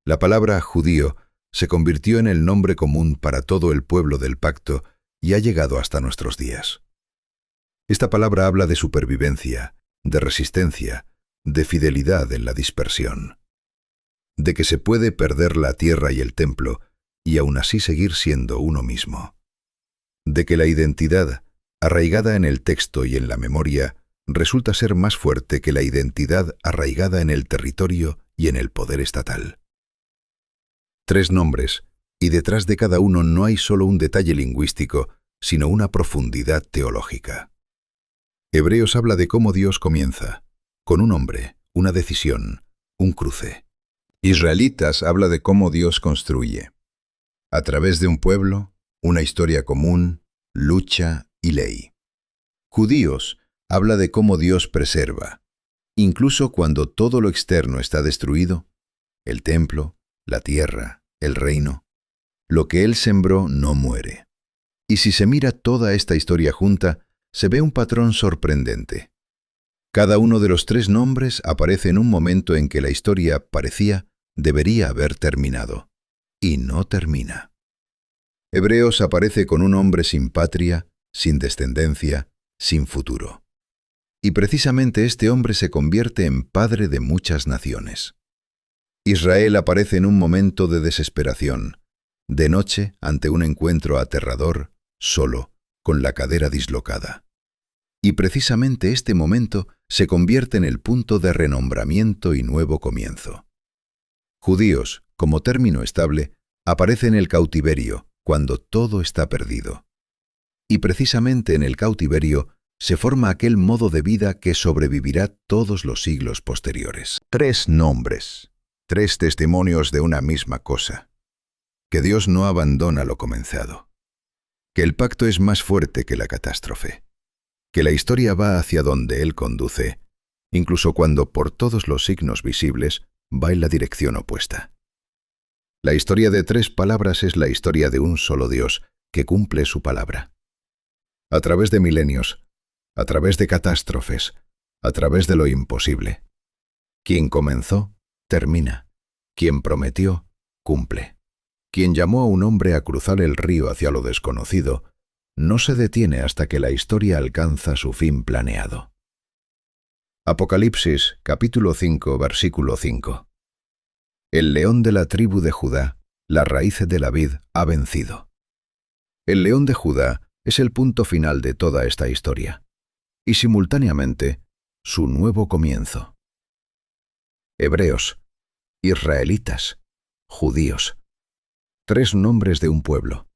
La palabra judío se convirtió en el nombre común para todo el pueblo del pacto y ha llegado hasta nuestros días. Esta palabra habla de supervivencia, de resistencia, de fidelidad en la dispersión, de que se puede perder la tierra y el templo y aún así seguir siendo uno mismo, de que la identidad, arraigada en el texto y en la memoria, resulta ser más fuerte que la identidad arraigada en el territorio y en el poder estatal. 3 nombres, y detrás de cada uno no hay solo un detalle lingüístico, sino una profundidad teológica. Hebreos habla de cómo Dios comienza, con un hombre, una decisión, un cruce. Israelitas habla de cómo Dios construye, a través de un pueblo, una historia común, lucha y ley. Judíos habla de cómo Dios preserva, incluso cuando todo lo externo está destruido, el templo, la tierra, el reino. Lo que Él sembró no muere. Y si se mira toda esta historia junta, se ve un patrón sorprendente. Cada uno de los 3 nombres aparece en un momento en que la historia debería haber terminado. Y no termina. Hebreos aparece con un hombre sin patria, sin descendencia, sin futuro. Y precisamente este hombre se convierte en padre de muchas naciones. Israel aparece en un momento de desesperación, de noche ante un encuentro aterrador, solo, con la cadera dislocada. Y precisamente este momento se convierte en el punto de renombramiento y nuevo comienzo. Judíos, como término estable, aparece en el cautiverio, cuando todo está perdido. Y precisamente en el cautiverio se forma aquel modo de vida que sobrevivirá todos los siglos posteriores. 3 nombres, 3 testimonios de una misma cosa. Que Dios no abandona lo comenzado. Que el pacto es más fuerte que la catástrofe. Que la historia va hacia donde Él conduce, incluso cuando por todos los signos visibles va en la dirección opuesta. La historia de 3 palabras es la historia de un solo Dios que cumple su palabra. A través de milenios, a través de catástrofes, a través de lo imposible. Quien comenzó, termina. Quien prometió, cumple. Quien llamó a un hombre a cruzar el río hacia lo desconocido, no se detiene hasta que la historia alcanza su fin planeado. Apocalipsis, capítulo 5, versículo 5. El león de la tribu de Judá, la raíz de la vid, ha vencido. El león de Judá es el punto final de toda esta historia, y simultáneamente, su nuevo comienzo. Hebreos, israelitas, judíos. 3 nombres de un pueblo,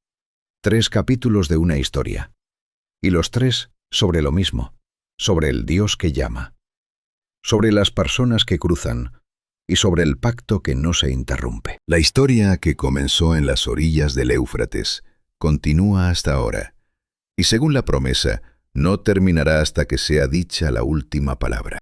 3 capítulos de una historia, y los 3 sobre lo mismo, sobre el Dios que llama, sobre las personas que cruzan y sobre el pacto que no se interrumpe. La historia que comenzó en las orillas del Éufrates continúa hasta ahora, y según la promesa, no terminará hasta que sea dicha la última palabra.